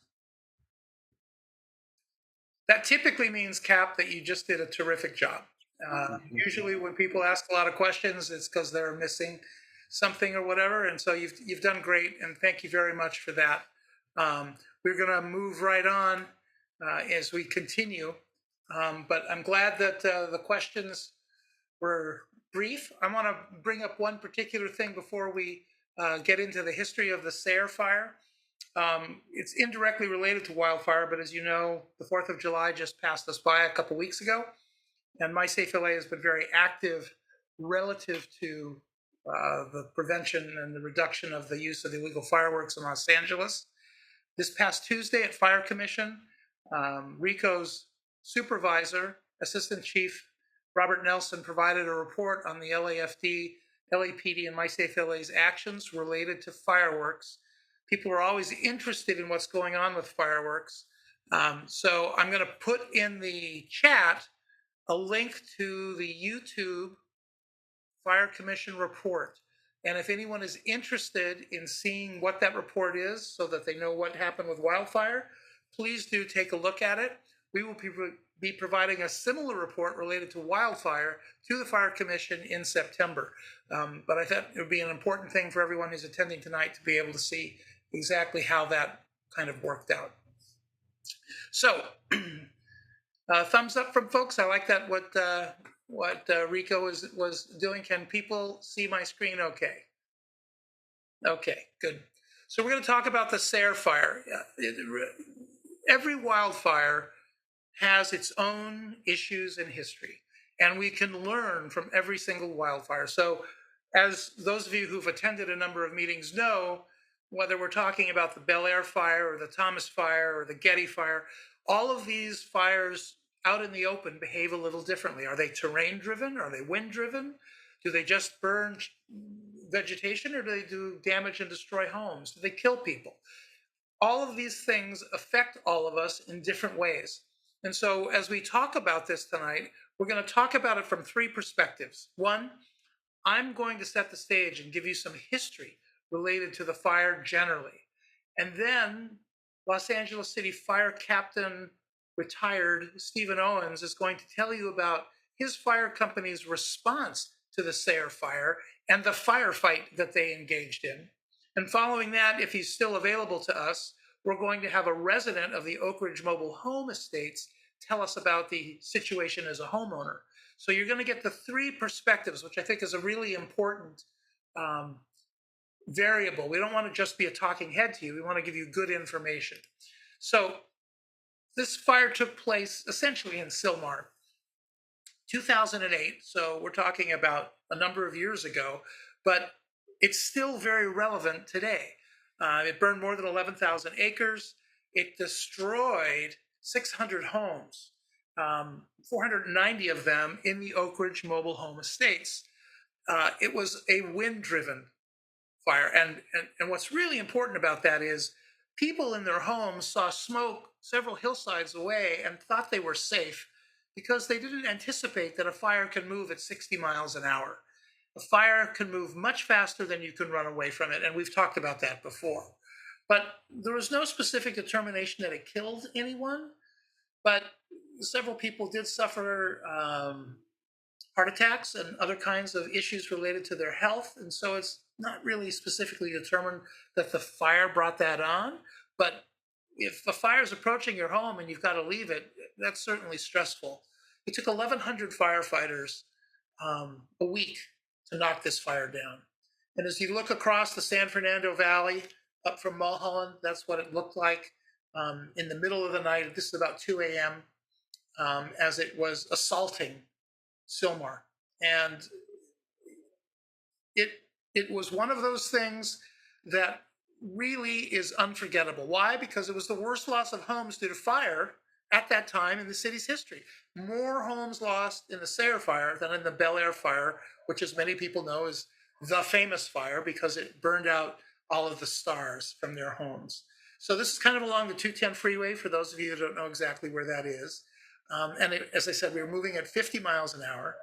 That typically means, Cap, that you just did a terrific job. Usually when people ask a lot of questions, it's because they're missing something or whatever. And so you've done great, and thank you very much for that. We're going to move right on as we continue. But I'm glad that the questions were brief. I want to bring up one particular thing before we get into the history of the Sayre fire. It's indirectly related to wildfire, but as you know, the 4th of July just passed us by a couple weeks ago, and MySafe LA has been very active relative to the prevention and the reduction of the use of illegal fireworks in Los Angeles. This past Tuesday at Fire Commission, RICO's supervisor, Assistant Chief Robert Nelson, provided a report on the LAFD, LAPD, and MySafe LA's actions related to fireworks. People are always interested in what's going on with fireworks. So I'm going to put in the chat a link to the YouTube Fire Commission report. And if anyone is interested in seeing what that report is so that they know what happened with wildfire, please do take a look at it. We will be providing a similar report related to wildfire to the Fire Commission in September. But I thought it would be an important thing for everyone who's attending tonight to be able to see exactly how that kind of worked out. So, thumbs up from folks. I like that what Rico was doing. Can people see my screen okay? Okay, good. So we're going to talk about the Sayre fire. Every wildfire has its own issues and history, and we can learn from every single wildfire. So as those of you who've attended a number of meetings know, whether we're talking about the Bel Air fire or the Thomas fire or the Getty fire, all of these fires out in the open behave a little differently. Are they terrain driven? Are they wind driven? Do they just burn vegetation, or do they do damage and destroy homes? Do they kill people? All of these things affect all of us in different ways. And so as we talk about this tonight, we're going to talk about it from three perspectives. One, I'm going to set the stage and give you some history related to the fire generally. And then Los Angeles City Fire Captain retired Stephen Owens is going to tell you about his fire company's response to the Sayre fire and the firefight that they engaged in. And following that, if he's still available to us, we're going to have a resident of the Oak Ridge Mobile Home Estates tell us about the situation as a homeowner. So you're going to get the three perspectives, which I think is a really important variable. We don't want to just be a talking head to you. We want to give you good information. So this fire took place essentially in Sylmar, 2008. So we're talking about a number of years ago, but it's still very relevant today. It burned more than 11,000 acres. It destroyed 600 homes, 490 of them in the Oak Ridge Mobile Home Estates. It was a wind-driven fire. And what's really important about that is people in their homes saw smoke several hillsides away and thought they were safe because they didn't anticipate that a fire can move at 60 miles an hour. A fire can move much faster than you can run away from it, and we've talked about that before. But there was no specific determination that it killed anyone, but several people did suffer heart attacks and other kinds of issues related to their health. And so it's not really specifically determined that the fire brought that on. But if a fire is approaching your home and you've got to leave it, that's certainly stressful. It took 1,100 firefighters a week to knock this fire down. And as you look across the San Fernando Valley up from Mulholland, that's what it looked like in the middle of the night. This is about 2 a.m. As it was assaulting Sylmar. And it it was one of those things that really is unforgettable. Why? Because it was the worst loss of homes due to fire at that time in the city's history. More homes lost in the Sayre fire than in the Bel Air fire, which, as many people know, is the famous fire because it burned out all of the stars from their homes. So this is kind of along the 210 freeway for those of you that don't know exactly where that is. As I said, we were moving at 50 miles an hour.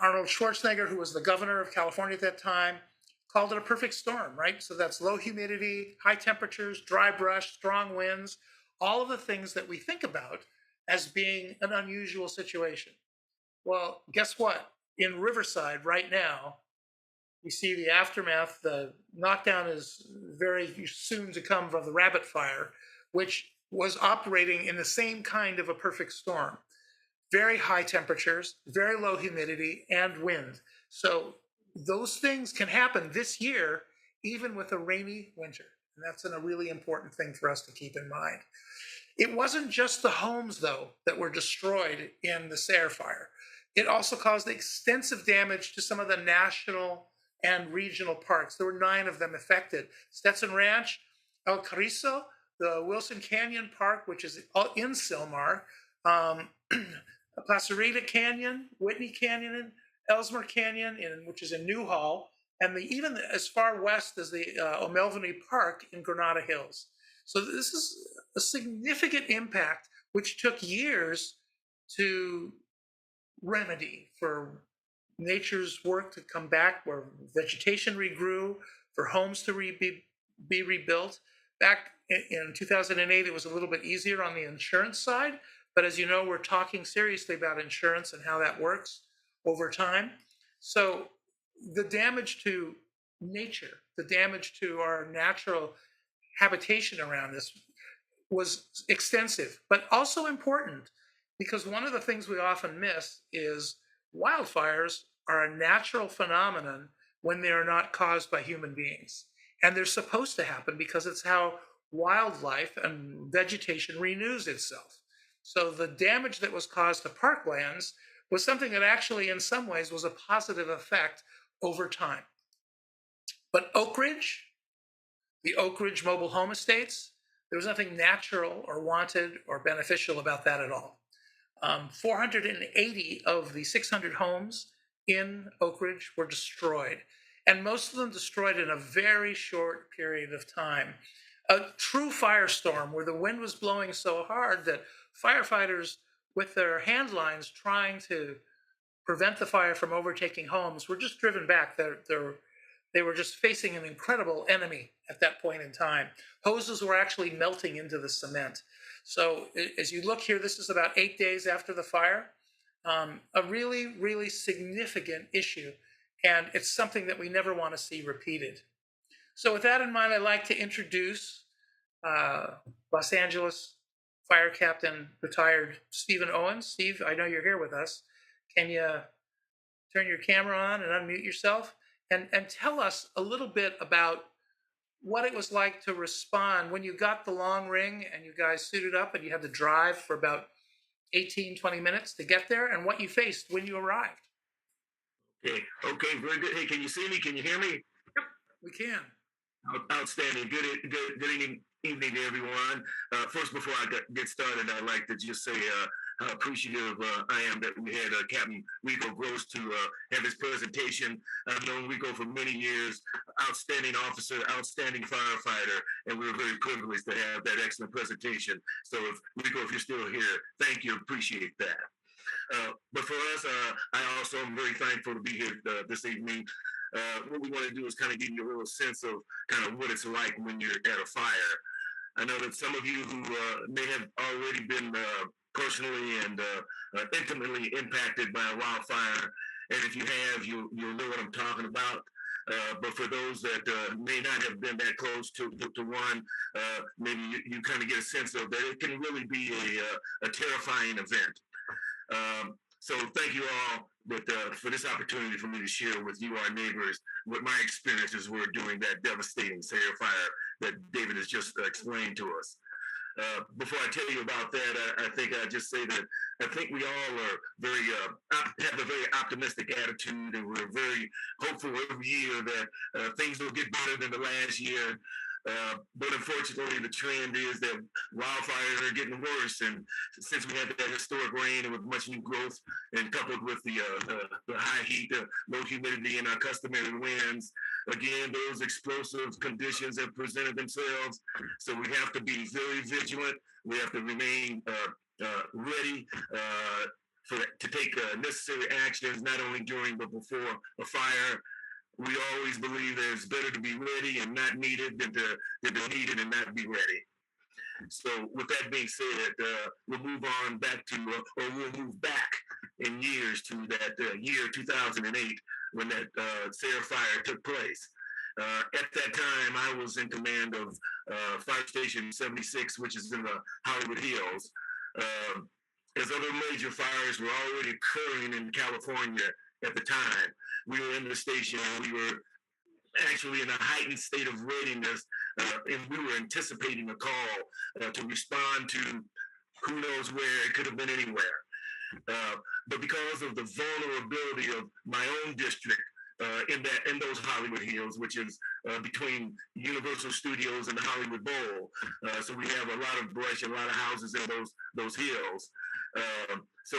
Arnold Schwarzenegger, who was the governor of California at that time, called it a perfect storm, right? So that's low humidity, high temperatures, dry brush, strong winds, all of the things that we think about as being an unusual situation. Well, guess what? In Riverside right now, we see the aftermath. The knockdown is very soon to come from the Rabbit Fire, which was operating in the same kind of a perfect storm. Very high temperatures, very low humidity, and wind. So those things can happen this year, even with a rainy winter. And that's a really important thing for us to keep in mind. It wasn't just the homes, though, that were destroyed in the Sayre fire. It also caused extensive damage to some of the national and regional parks. There were 9 of them affected. Stetson Ranch, El Carrizo, the Wilson Canyon Park, which is in Sylmar, Placerita Canyon, Whitney Canyon, Ellesmere Canyon, which is in Newhall, and even as far west as the O'Melveny Park in Granada Hills. So this is a significant impact, which took years to remedy, for nature's work to come back, where vegetation regrew, for homes to be rebuilt. Back in 2008, it was a little bit easier on the insurance side. But as you know, we're talking seriously about insurance and how that works over time. So the damage to nature, the damage to our natural habitation around this was extensive, but also important, because one of the things we often miss is wildfires are a natural phenomenon when they are not caused by human beings. And they're supposed to happen because it's how wildlife and vegetation renews itself. So the damage that was caused to parklands was something that actually, in some ways, was a positive effect over time. But Oak Ridge, the Oak Ridge mobile home estates, there was nothing natural or wanted or beneficial about that at all. 480 of the 600 homes in Oak Ridge were destroyed, and most of them destroyed in a very short period of time. A true firestorm where the wind was blowing so hard that firefighters, with their hand lines trying to prevent the fire from overtaking homes, were just driven back. They were just facing an incredible enemy at that point in time. Hoses were actually melting into the cement. So as you look here, this is about 8 days after the fire. A really, really significant issue. And it's something that we never want to see repeated. So with that in mind, I'd like to introduce Los Angeles Fire Captain retired Stephen Owens. Steve, I know you're here with us. Can you turn your camera on and unmute yourself? And tell us a little bit about what it was like to respond when you got the long ring and you guys suited up and you had to drive for about 18, 20 minutes to get there, and what you faced when you arrived. Okay, very good. Hey, can you see me? Can you hear me? Yep, we can. Outstanding. Good evening to everyone. First, before I get started, I'd like to just say how appreciative I am that we had Captain Rico Gross to have his presentation. I've known Rico for many years, outstanding officer, outstanding firefighter, and we were very privileged to have that excellent presentation. So, Rico, if you're still here, thank you. Appreciate that. But for us, I also am very thankful to be here this evening. What we want to do is kind of give you a little sense of kind of what it's like when you're at a fire. I know that some of you who may have already been personally and intimately impacted by a wildfire, and if you have, you'll know what I'm talking about. But for those that may not have been that close to one, maybe you kind of get a sense of that it can really be a terrifying event. So thank you all for this opportunity for me to share with you, our neighbors, what my experiences were during that devastating Sierra fire that David has just explained to us. Before I tell you about that, I think I just say that I think we all are very have a very optimistic attitude, and we're very hopeful every year that things will get better than the last year. But unfortunately, the trend is that wildfires are getting worse, and since we had that historic rain and with much new growth, and coupled with the high heat, low humidity, and our customary winds, again, those explosive conditions have presented themselves. So we have to be very vigilant. We have to remain ready to take necessary actions, not only during but before a fire. We always believe that it's better to be ready and not needed than to be needed and not be ready. So with that being said, we'll move on back to, or we'll move back in years to that year 2008 when that Sierra fire took place. At that time, I was in command of Fire Station 76, which is in the Hollywood Hills. As other major fires were already occurring in California at the time, we were in the station and we were actually in a heightened state of readiness, and we were anticipating a call to respond to who knows where. It could have been anywhere. But because of the vulnerability of my own district in those Hollywood Hills, which is between Universal Studios and the Hollywood Bowl, so we have a lot of brush and a lot of houses in those hills. So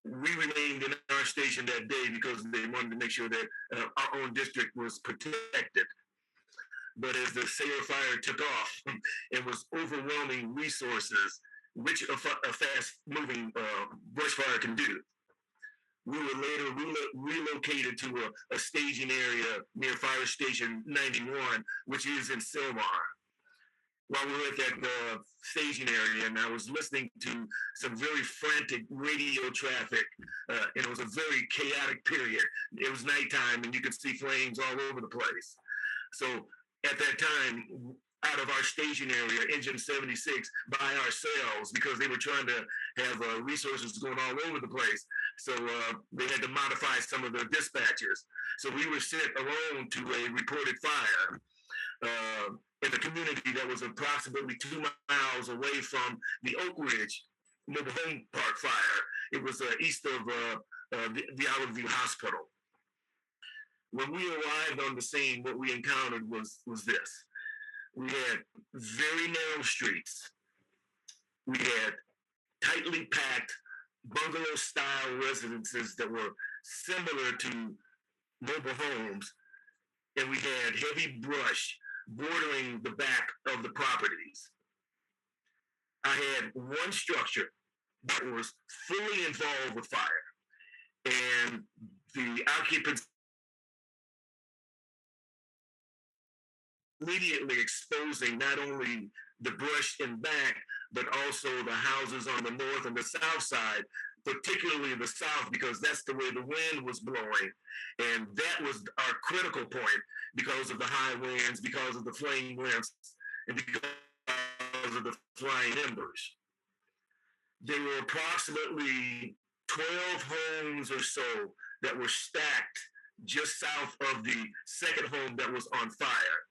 we remained in our station that day because they wanted to make sure that our own district was protected. But as the Sierra fire took off and was overwhelming resources, which a fast-moving brush fire can do, we were later relocated to a staging area near Fire Station 91, which is in Silmar. While we were at that staging area, and I was listening to some very frantic radio traffic, and it was a very chaotic period. It was nighttime, and you could see flames all over the place. So at that time, out of our station area, Engine 76, by ourselves, because they were trying to have resources going all over the place. So they had to modify some of the dispatchers. So we were sent alone to a reported fire in a community that was approximately 2 miles away from the Oak Ridge Mobile Home Park fire. It was east of the Olive View Hospital. When we arrived on the scene, what we encountered was this. We had very narrow streets. We had tightly packed bungalow-style residences that were similar to mobile homes, and we had heavy brush bordering the back of the properties. I had one structure that was fully involved with fire, and the occupants immediately exposing not only the brush in back, but also the houses on the north and the south side, particularly the south, because that's the way the wind was blowing. And that was our critical point because of the high winds, because of the flame winds, and because of the flying embers. There were approximately 12 homes or so that were stacked just south of the second home that was on fire.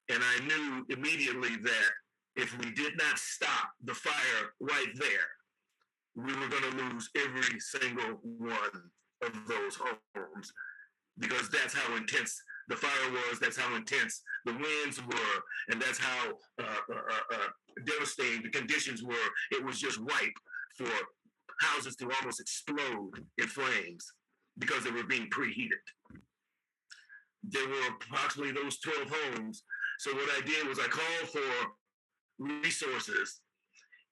And I knew immediately that if we did not stop the fire right there, we were going to lose every single one of those homes, because that's how intense the fire was, that's how intense the winds were, and that's how devastating the conditions were. It was just ripe for houses to almost explode in flames because they were being preheated. There were approximately those 12 homes. So what I did was I called for resources,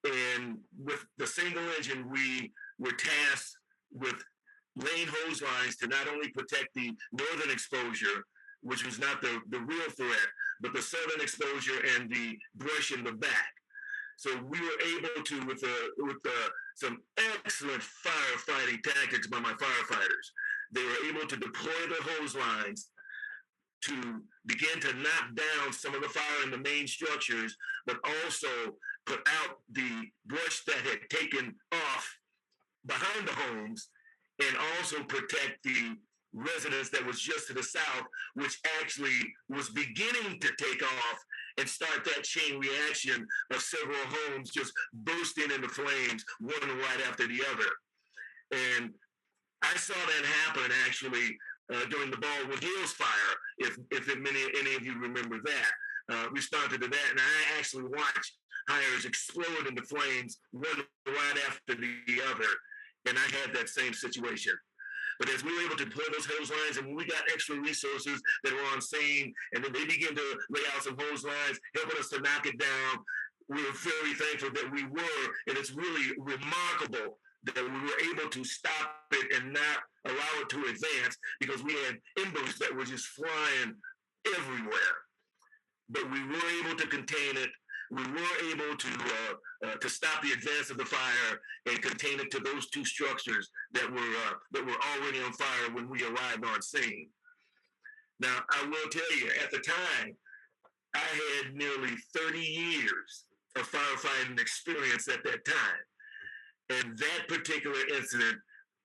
and with the single engine, we were tasked with laying hose lines to not only protect the northern exposure, which was not the real threat, but the southern exposure and the brush in the back. So we were able to, with some excellent firefighting tactics by my firefighters, they were able to deploy the hose lines to begin to knock down some of the fire in the main structures, but also put out the brush that had taken off behind the homes, and also protect the residence that was just to the south, which actually was beginning to take off and start that chain reaction of several homes just bursting into flames, one right after the other. And I saw that happen actually during the Baldwin Hills fire, if any of you remember that. Responded to that, and I actually watched fires explode into flames, one right after the other, and I had that same situation. But as we were able to deploy those hose lines, and when we got extra resources that were on scene, and then they began to lay out some hose lines, helping us to knock it down, we were very thankful that we were, and it's really remarkable that we were able to stop it and not allow it to advance, because we had embers that were just flying everywhere. But we were able to contain it. We were able to stop the advance of the fire and contain it to those two structures that were already on fire when we arrived on scene. Now, I will tell you, at the time, I had nearly 30 years of firefighting experience at that time. And that particular incident,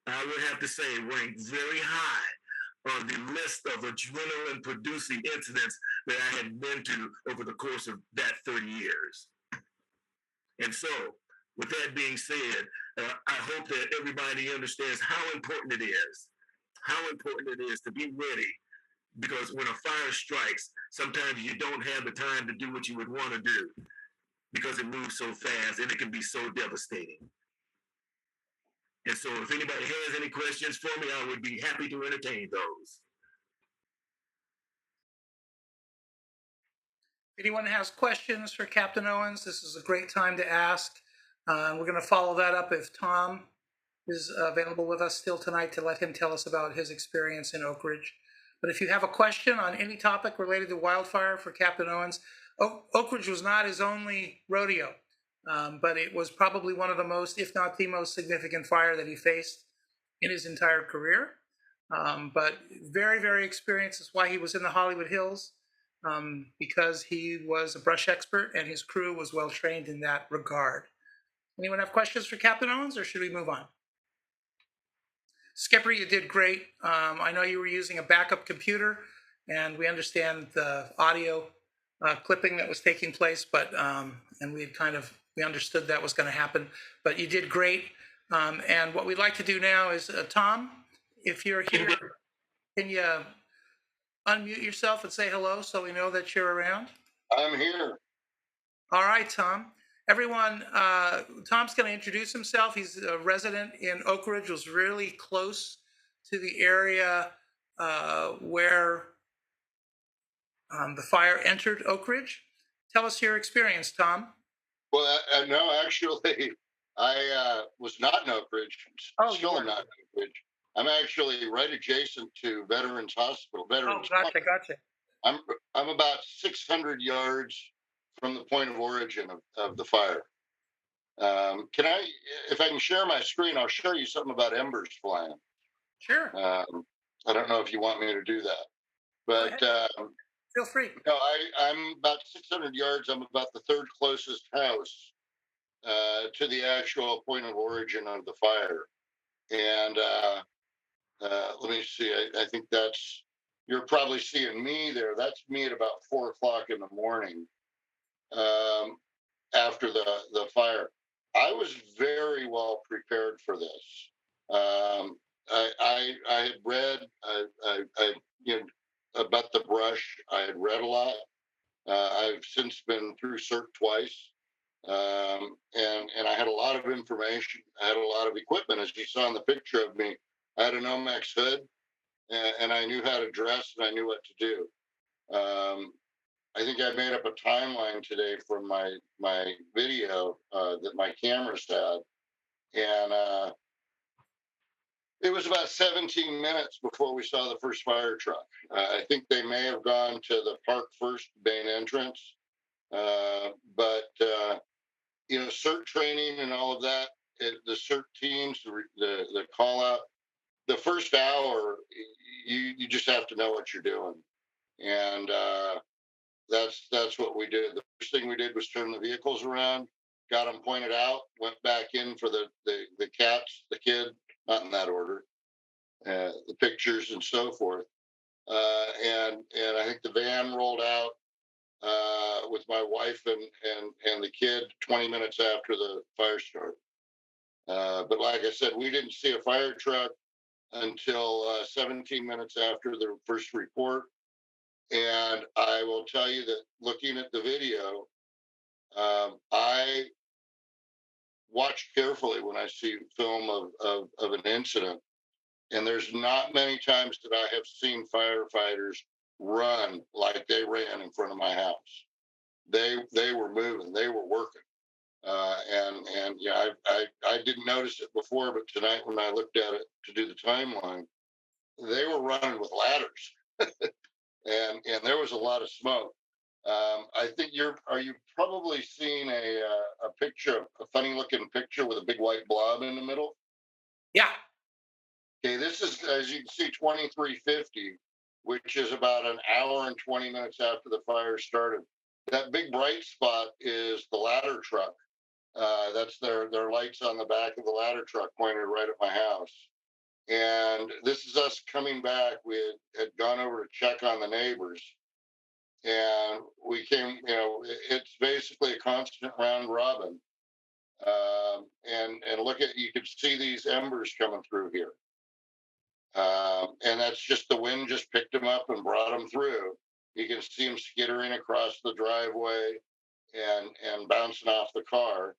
I would have to say, ranked very high on the list of adrenaline producing incidents that I had been to over the course of that 30 years. And so, with that being said, I hope that everybody understands how important it is to be ready, because when a fire strikes, sometimes you don't have the time to do what you would want to do because it moves so fast and it can be so devastating. And so if anybody has any questions for me, I would be happy to entertain those. If anyone has questions for Captain Owens, this is a great time to ask. We're going to follow that up if Tom is available with us still tonight to let him tell us about his experience in Oak Ridge. But if you have a question on any topic related to wildfire for Captain Owens, Oak Ridge was not his only rodeo, but it was probably one of the most, if not the most significant fire that he faced in his entire career. But very, very experienced. That's why he was in the Hollywood Hills, because he was a brush expert and his crew was well trained in that regard. Anyone have questions for Captain Owens, or should we move on? Skipper, you did great. I know you were using a backup computer, and we understand the audio clipping that was taking place, but and we understood that was going to happen. But you did great. And what we'd like to do now is, Tom, if you're here, can you unmute yourself and say hello so we know that you're around? I'm here. All right, Tom. Everyone, Tom's going to introduce himself. He's a resident in Oak Ridge, was really close to the area where the fire entered Oak Ridge. Tell us your experience, Tom. Well, no, actually, I was not in Oak Ridge. Still not in Oak Ridge. I'm actually right adjacent to Veterans Hospital. Gotcha. I'm about 600 yards from the point of origin of the fire. If I can share my screen, I'll show you something about embers flying. Sure. I don't know if you want me to do that, but feel free. No, I'm about 600 yards. I'm about the third closest house to the actual point of origin of the fire. And let me see. I think you're probably seeing me there. That's me at about 4 o'clock in the morning after the fire. I was very well prepared for this. I had read about the brush. I had read a lot. I've since been through CERT twice, and I had a lot of information. I had a lot of equipment, as you saw in the picture of me. I had an Omex hood, and I knew how to dress, and I knew what to do. I think I made up a timeline today from my video that my cameras had, and It was about 17 minutes before we saw the first fire truck. I think they may have gone to the park first main entrance, but CERT training and all of that, the CERT teams, the call out, the first hour, you just have to know what you're doing, and that's what we did. The first thing we did was turn the vehicles around, got them pointed out, went back in for the cats, the kid, not in that order, the pictures and so forth, and I think the van rolled out with my wife and the kid 20 minutes after the fire started. But like I said, we didn't see a fire truck until 17 minutes after the first report. And I will tell you that looking at the video, I watch carefully when I see film of an incident. And there's not many times that I have seen firefighters run like they ran in front of my house. They were moving, they were working. And yeah, I didn't notice it before, but tonight when I looked at it to do the timeline, they were running with ladders, and there was a lot of smoke. I think are you probably seeing a picture, a funny looking picture with a big white blob in the middle? Yeah. Okay, this is, as you can see, 2350, which is about an hour and 20 minutes after the fire started. That big bright spot is the ladder truck. That's their lights on the back of the ladder truck pointed right at my house. And this is us coming back. We had gone over to check on the neighbors. And we came, it's basically a constant round robin. And look at, you could see these embers coming through here. And that's just the wind just picked them up and brought them through. You can see them skittering across the driveway and bouncing off the car.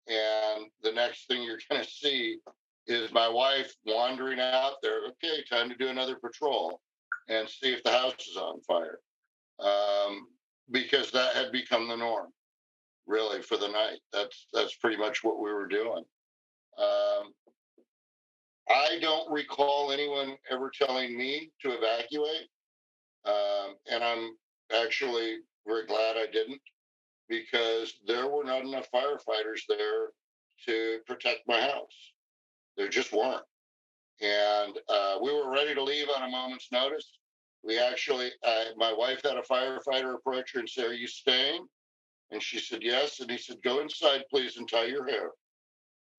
And the next thing you're going to see is my wife wandering out there. Okay, time to do another patrol and see if the house is on fire. Because that had become the norm, really, for the night. That's pretty much what we were doing. I don't recall anyone ever telling me to evacuate. And I'm actually very glad I didn't, because there were not enough firefighters there to protect my house. There just weren't. And we were ready to leave on a moment's notice. We actually, my wife had a firefighter approach her and say, "Are you staying?" And she said, "Yes." And he said, "Go inside, please, and tie your hair."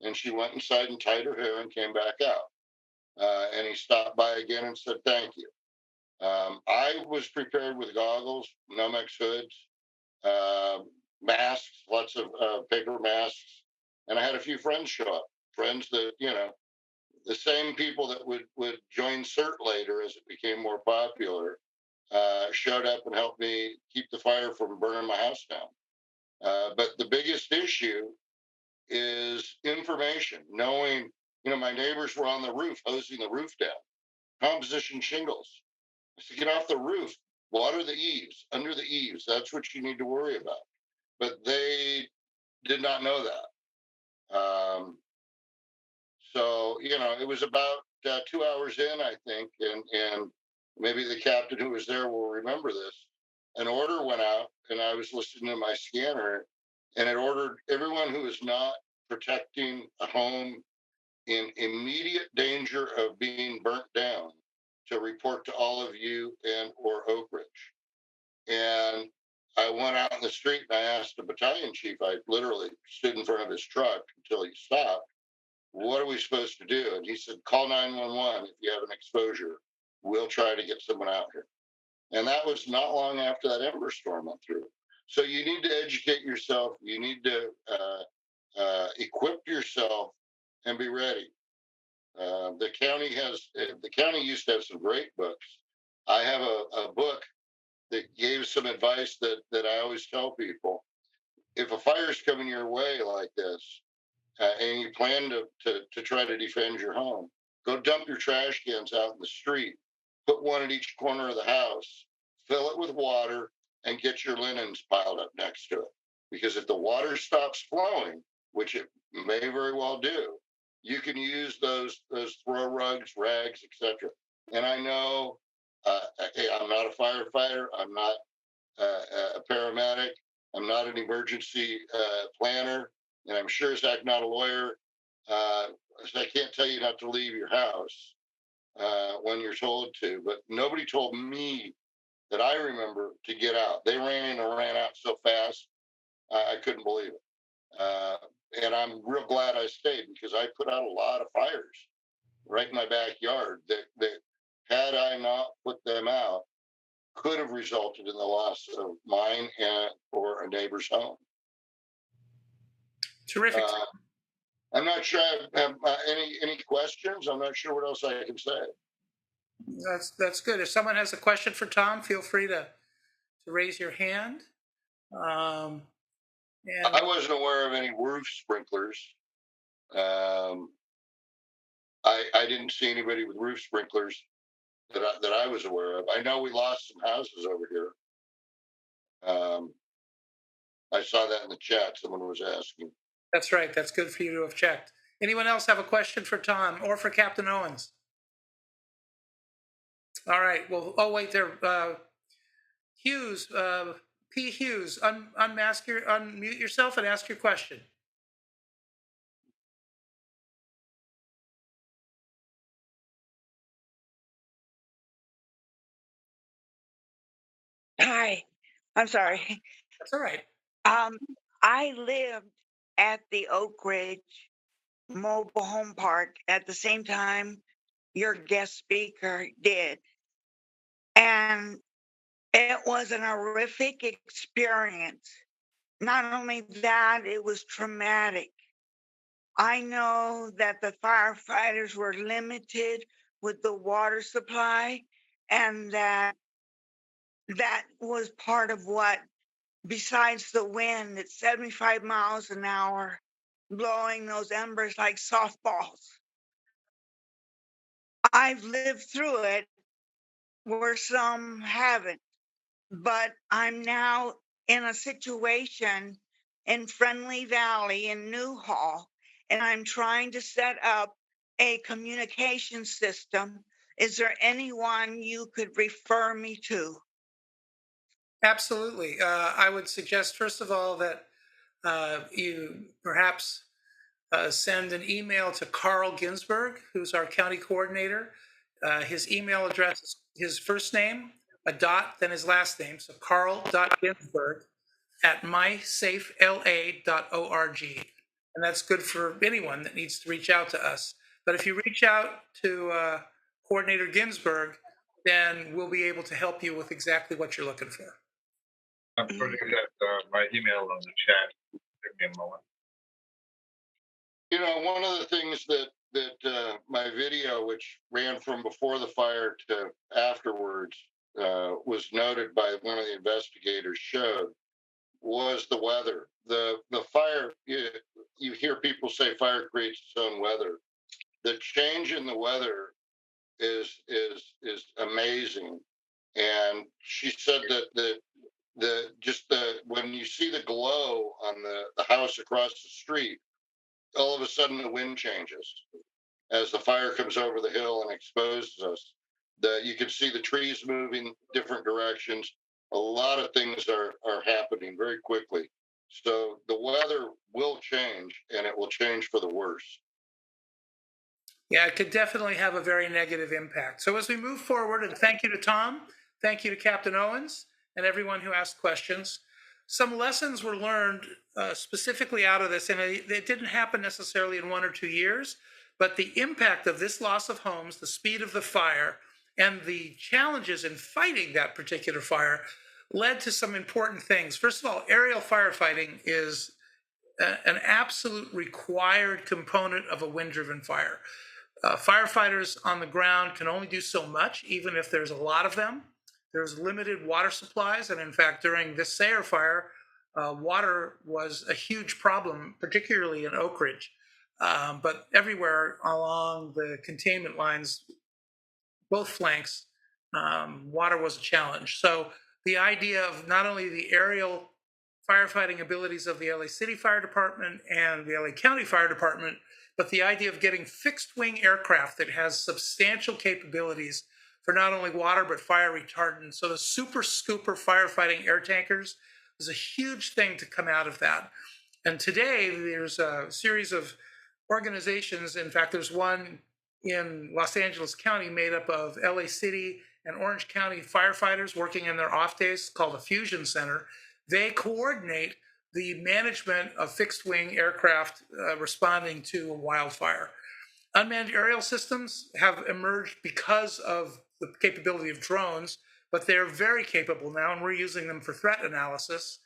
And she went inside and tied her hair and came back out. And he stopped by again and said, "Thank you." I was prepared with goggles, Nomex hoods, masks, lots of paper masks, and I had a few friends show up. Friends that the same people that would join CERT later as it became more popular, showed up and helped me keep the fire from burning my house down. But the biggest issue is information. Knowing, my neighbors were on the roof hosing the roof down, composition shingles. I said, get off the roof, water the eaves, under the eaves. That's what you need to worry about. But they did not know that. So, it was about 2 hours in, I think, and maybe the captain who was there will remember this. An order went out, and I was listening to my scanner, and it ordered everyone who is not protecting a home in immediate danger of being burnt down to report to all of you and or Oak Ridge. And I went out in the street and I asked the battalion chief, I literally stood in front of his truck until he stopped, "What are we supposed to do?" And he said, "Call 911 if you have an exposure. We'll try to get someone out here." And that was not long after that ember storm went through. So you need to educate yourself. You need to equip yourself and be ready. The county used to have some great books. I have a book that gave some advice that I always tell people. If a fire's coming your way like this, and you plan to try to defend your home, go dump your trash cans out in the street, put one at each corner of the house, fill it with water, and get your linens piled up next to it. Because if the water stops flowing, which it may very well do, you can use those throw rugs, rags, etc. And I know, hey, I'm not a firefighter. I'm not a paramedic. I'm not an emergency planner, and I'm sure as heck not a lawyer. So I can't tell you not to leave your house when you're told to. But nobody told me that I remember to get out. They ran in and ran out so fast, I couldn't believe it. And I'm real glad I stayed because I put out a lot of fires right in my backyard that had I not put them out, could have resulted in the loss of mine and or a neighbor's home. Terrific. I'm not sure I have any questions. I'm not sure what else I can say. That's good. If someone has a question for Tom, feel free to raise your hand. And I wasn't aware of any roof sprinklers. Um, I didn't see anybody with roof sprinklers that I was aware of. I know we lost some houses over here. I saw that in the chat. Someone was asking. that's right. That's good for you to have checked. Anyone else have a question for Tom or for Captain Owens? All right. Well, oh wait, there. Hughes, P. Hughes, unmute yourself and ask your question. Hi, I'm sorry. That's all right. I lived at the Oak Ridge Mobile Home Park at the same time your guest speaker did. And it was an horrific experience. Not only that, it was traumatic. I know that the firefighters were limited with the water supply, and that was part of what, besides the wind at 75 miles an hour, blowing those embers like softballs. I've lived through it where some haven't, but I'm now in a situation in Friendly Valley in Newhall, and I'm trying to set up a communication system. Is there anyone you could refer me to? Absolutely. I would suggest, first of all, that you perhaps send an email to Carl Ginsberg, who's our county coordinator. His email address is his first name, a dot, then his last name. So carl.ginsberg at mysafela.org. And that's good for anyone that needs to reach out to us. But if you reach out to Coordinator Ginsberg, then we'll be able to help you with exactly what you're looking for. I'm putting that my email on the chat. Give me a moment. You know, one of the things that my video, which ran from before the fire to afterwards, was noted by one of the investigators, showed was the weather. The fire. You hear people say fire creates its own weather. The change in the weather is amazing. And she said that when you see the glow on the house across the street, all of a sudden the wind changes as the fire comes over the hill and exposes us. You can see the trees moving different directions. A lot of things are happening very quickly. So the weather will change, and it will change for the worse. Yeah, it could definitely have a very negative impact. So as we move forward, and thank you to Tom, thank you to Captain Owens, and everyone who asked questions. Some lessons were learned specifically out of this, and it didn't happen necessarily in 1 or 2 years, but the impact of this loss of homes, the speed of the fire, and the challenges in fighting that particular fire led to some important things. First of all, aerial firefighting is an absolute required component of a wind-driven fire. Firefighters on the ground can only do so much, even if there's a lot of them. There's limited water supplies, and in fact, during this Sayre fire, water was a huge problem, particularly in Oak Ridge, but everywhere along the containment lines, both flanks, water was a challenge. So the idea of not only the aerial firefighting abilities of the LA City Fire Department and the LA County Fire Department, but the idea of getting fixed wing aircraft that has substantial capabilities for not only water but fire retardant. So the super scooper firefighting air tankers is a huge thing to come out of that. And today there's a series of organizations. In fact, there's one in Los Angeles County made up of LA City and Orange County firefighters working in their off days called a Fusion Center. They coordinate the management of fixed wing aircraft responding to a wildfire. Unmanned aerial systems have emerged because of the capability of drones, but they're very capable now, and we're using them for threat analysis.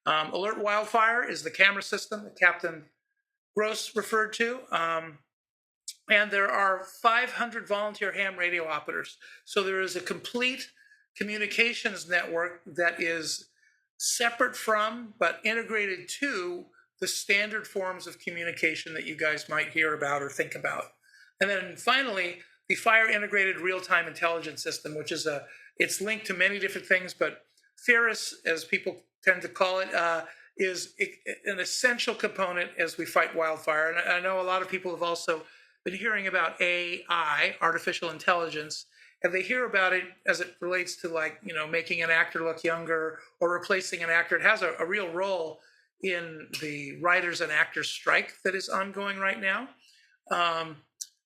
Alert Wildfire is the camera system that Captain Gross referred to. And there are 500 volunteer ham radio operators. So there is a complete communications network that is separate from, but integrated to the standard forms of communication that you guys might hear about or think about. And then finally, the Fire Integrated Real-Time Intelligence System, which is it's linked to many different things, but FIRIS, as people tend to call it, is an essential component as we fight wildfire. And I know a lot of people have also been hearing about AI, artificial intelligence, and they hear about it as it relates to, like, making an actor look younger or replacing an actor. It has a real role in the writers and actors strike that is ongoing right now.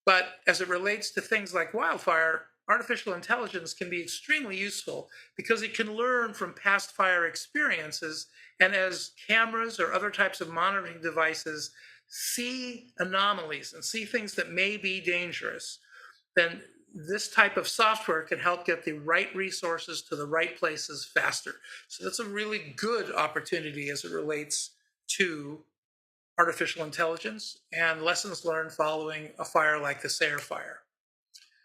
But as it relates to things like wildfire, artificial intelligence can be extremely useful because it can learn from past fire experiences. And as cameras or other types of monitoring devices see anomalies and see things that may be dangerous, then this type of software can help get the right resources to the right places faster. So that's a really good opportunity as it relates to artificial intelligence and lessons learned following a fire like the Sayre fire.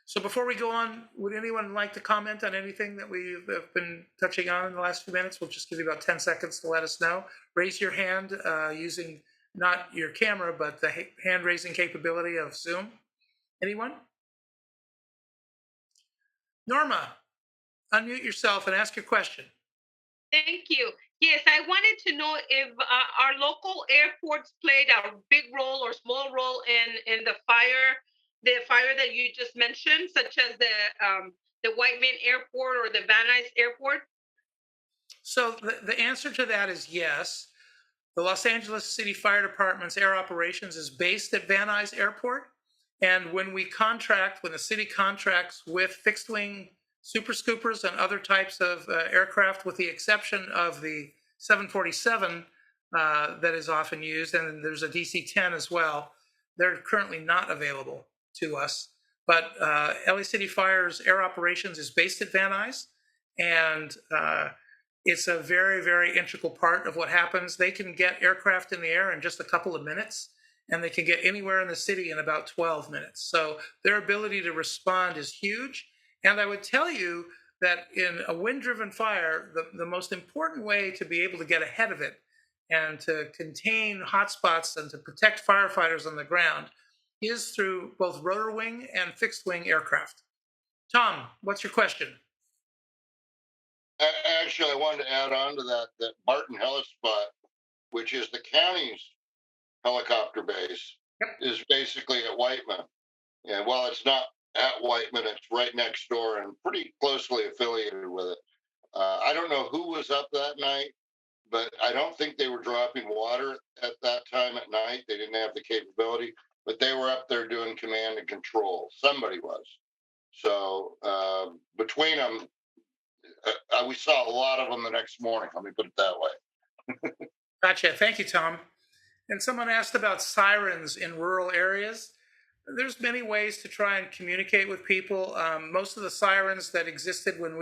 So before we go on, would anyone like to comment on anything that we've been touching on in the last few minutes? We'll just give you about 10 seconds to let us know. Raise your hand using not your camera, but the hand raising capability of Zoom. Anyone? Norma, unmute yourself and ask your question. Thank you. Yes, I wanted to know if our local airports played a big role or small role in the fire that you just mentioned, such as the Whiteman Airport or the Van Nuys Airport. So the answer to that is yes. The Los Angeles City Fire Department's air operations is based at Van Nuys Airport. And when the city contracts with fixed wing super scoopers and other types of aircraft, with the exception of the 747 that is often used, and there's a DC-10 as well, they're currently not available to us. But LA City Fire's air operations is based at Van Nuys, and it's a very, very integral part of what happens. They can get aircraft in the air in just a couple of minutes, and they can get anywhere in the city in about 12 minutes. So their ability to respond is huge. And I would tell you that in a wind-driven fire, the most important way to be able to get ahead of it and to contain hotspots and to protect firefighters on the ground is through both rotor wing and fixed wing aircraft. Tom, what's your question? Actually, I wanted to add on to that Barton Helispot, which is the county's helicopter base, is basically at Whiteman. And while it's not at Whiteman, it's right next door and pretty closely affiliated with it. I don't know who was up that night, but I don't think they were dropping water at that time at night. They didn't have the capability, but they were up there doing command and control. Somebody was. So between them, we saw a lot of them the next morning. Let me put it that way. Gotcha. Thank you, Tom. And someone asked about sirens in rural areas. There's many ways to try and communicate with people. Most of the sirens that existed when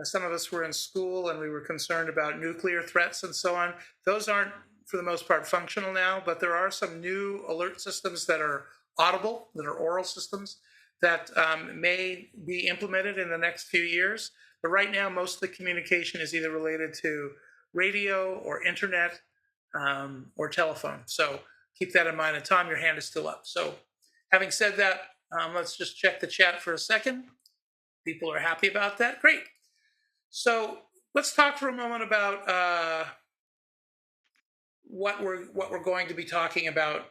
some of us were in school and we were concerned about nuclear threats and so on, those aren't, for the most part, functional now, but there are some new alert systems that are audible, that are oral systems, that may be implemented in the next few years. But right now, most of the communication is either related to radio or internet or telephone. So keep that in mind. And Tom, your hand is still up. So having said that, let's just check the chat for a second. People are happy about that. Great. So let's talk for a moment about what we're going to be talking about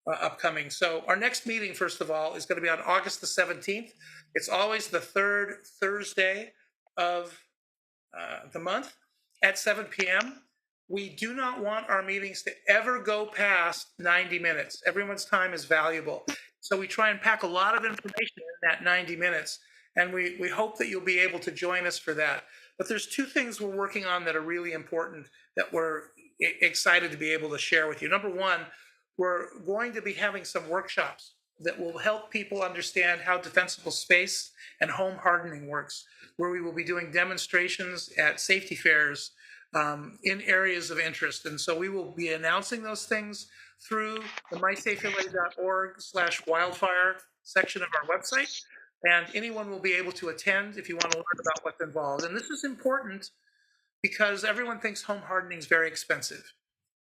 upcoming. So our next meeting, first of all, is going to be on August the 17th. It's always the third Thursday of the month at 7 p.m. We do not want our meetings to ever go past 90 minutes. Everyone's time is valuable. So we try and pack a lot of information in that 90 minutes. And we hope that you'll be able to join us for that. But there's two things we're working on that are really important that we're excited to be able to share with you. Number one, we're going to be having some workshops that will help people understand how defensible space and home hardening works, where we will be doing demonstrations at safety fairs in areas of interest. And so we will be announcing those things through the mysafela.org/wildfire section of our website. And anyone will be able to attend if you want to learn about what's involved. And this is important because everyone thinks home hardening is very expensive.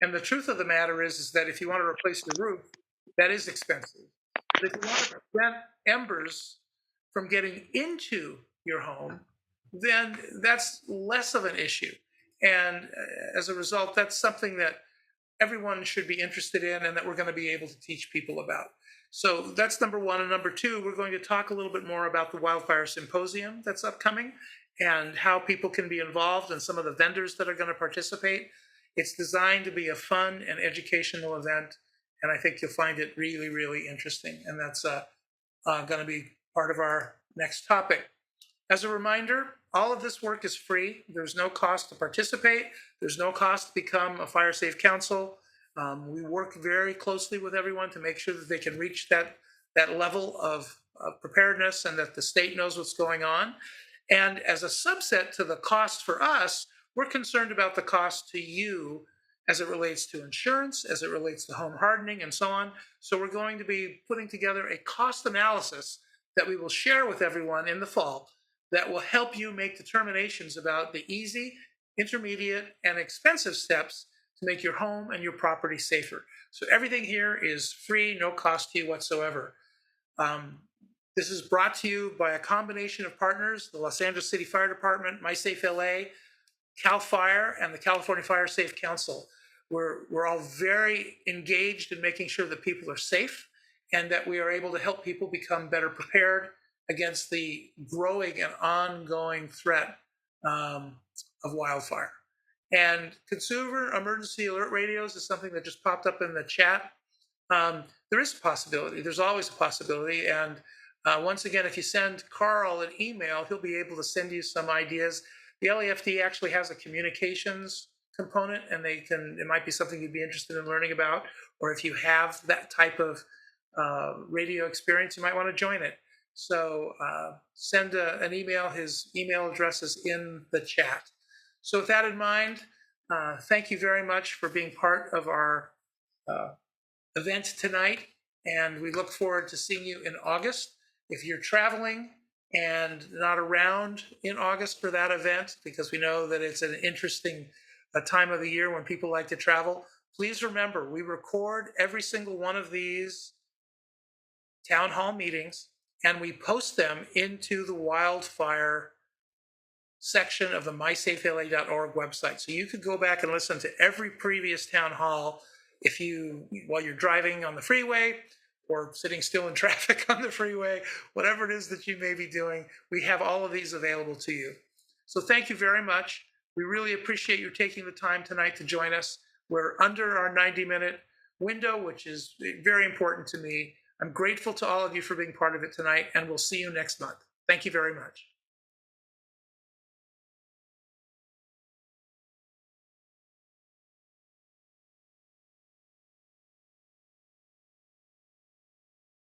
And the truth of the matter is that if you want to replace the roof, that is expensive. But if you want to prevent embers from getting into your home, then that's less of an issue. And as a result, that's something that everyone should be interested in and that we're going to be able to teach people about. So that's number one. And number two, we're going to talk a little bit more about the Wildfire Symposium that's upcoming and how people can be involved and some of the vendors that are going to participate. It's designed to be a fun and educational event, and I think you'll find it really, really interesting. And that's going to be part of our next topic. As a reminder, all of this work is free. There's no cost to participate. There's no cost to become a Fire Safe Council. We work very closely with everyone to make sure that they can reach that level of preparedness and that the state knows what's going on. And as a subset to the cost for us, we're concerned about the cost to you as it relates to insurance, as it relates to home hardening, and so on. So we're going to be putting together a cost analysis that we will share with everyone in the fall that will help you make determinations about the easy, intermediate, and expensive steps to make your home and your property safer. So everything here is free, no cost to you whatsoever. This is brought to you by a combination of partners, the Los Angeles City Fire Department, MySafe LA, CAL FIRE, and the California Fire Safe Council. We're all very engaged in making sure that people are safe and that we are able to help people become better prepared against the growing and ongoing threat of wildfire. And consumer emergency alert radios is something that just popped up in the chat. There is a possibility. There's always a possibility. And once again, if you send Carl an email, he'll be able to send you some ideas. The LAFD actually has a communications component, and it might be something you'd be interested in learning about. Or if you have that type of radio experience, you might want to join it. So send an email. His email address is in the chat. So with that in mind, thank you very much for being part of our event tonight. And we look forward to seeing you in August. If you're traveling and not around in August for that event, because we know that it's an interesting time of the year when people like to travel, please remember, we record every single one of these town hall meetings and we post them into the wildfire section of the mysafela.org website. So you could go back and listen to every previous town hall while you're driving on the freeway or sitting still in traffic on the freeway, whatever it is that you may be doing, we have all of these available to you. So thank you very much. We really appreciate you taking the time tonight to join us. We're under our 90-minute window, which is very important to me. I'm grateful to all of you for being part of it tonight, and we'll see you next month. Thank you very much.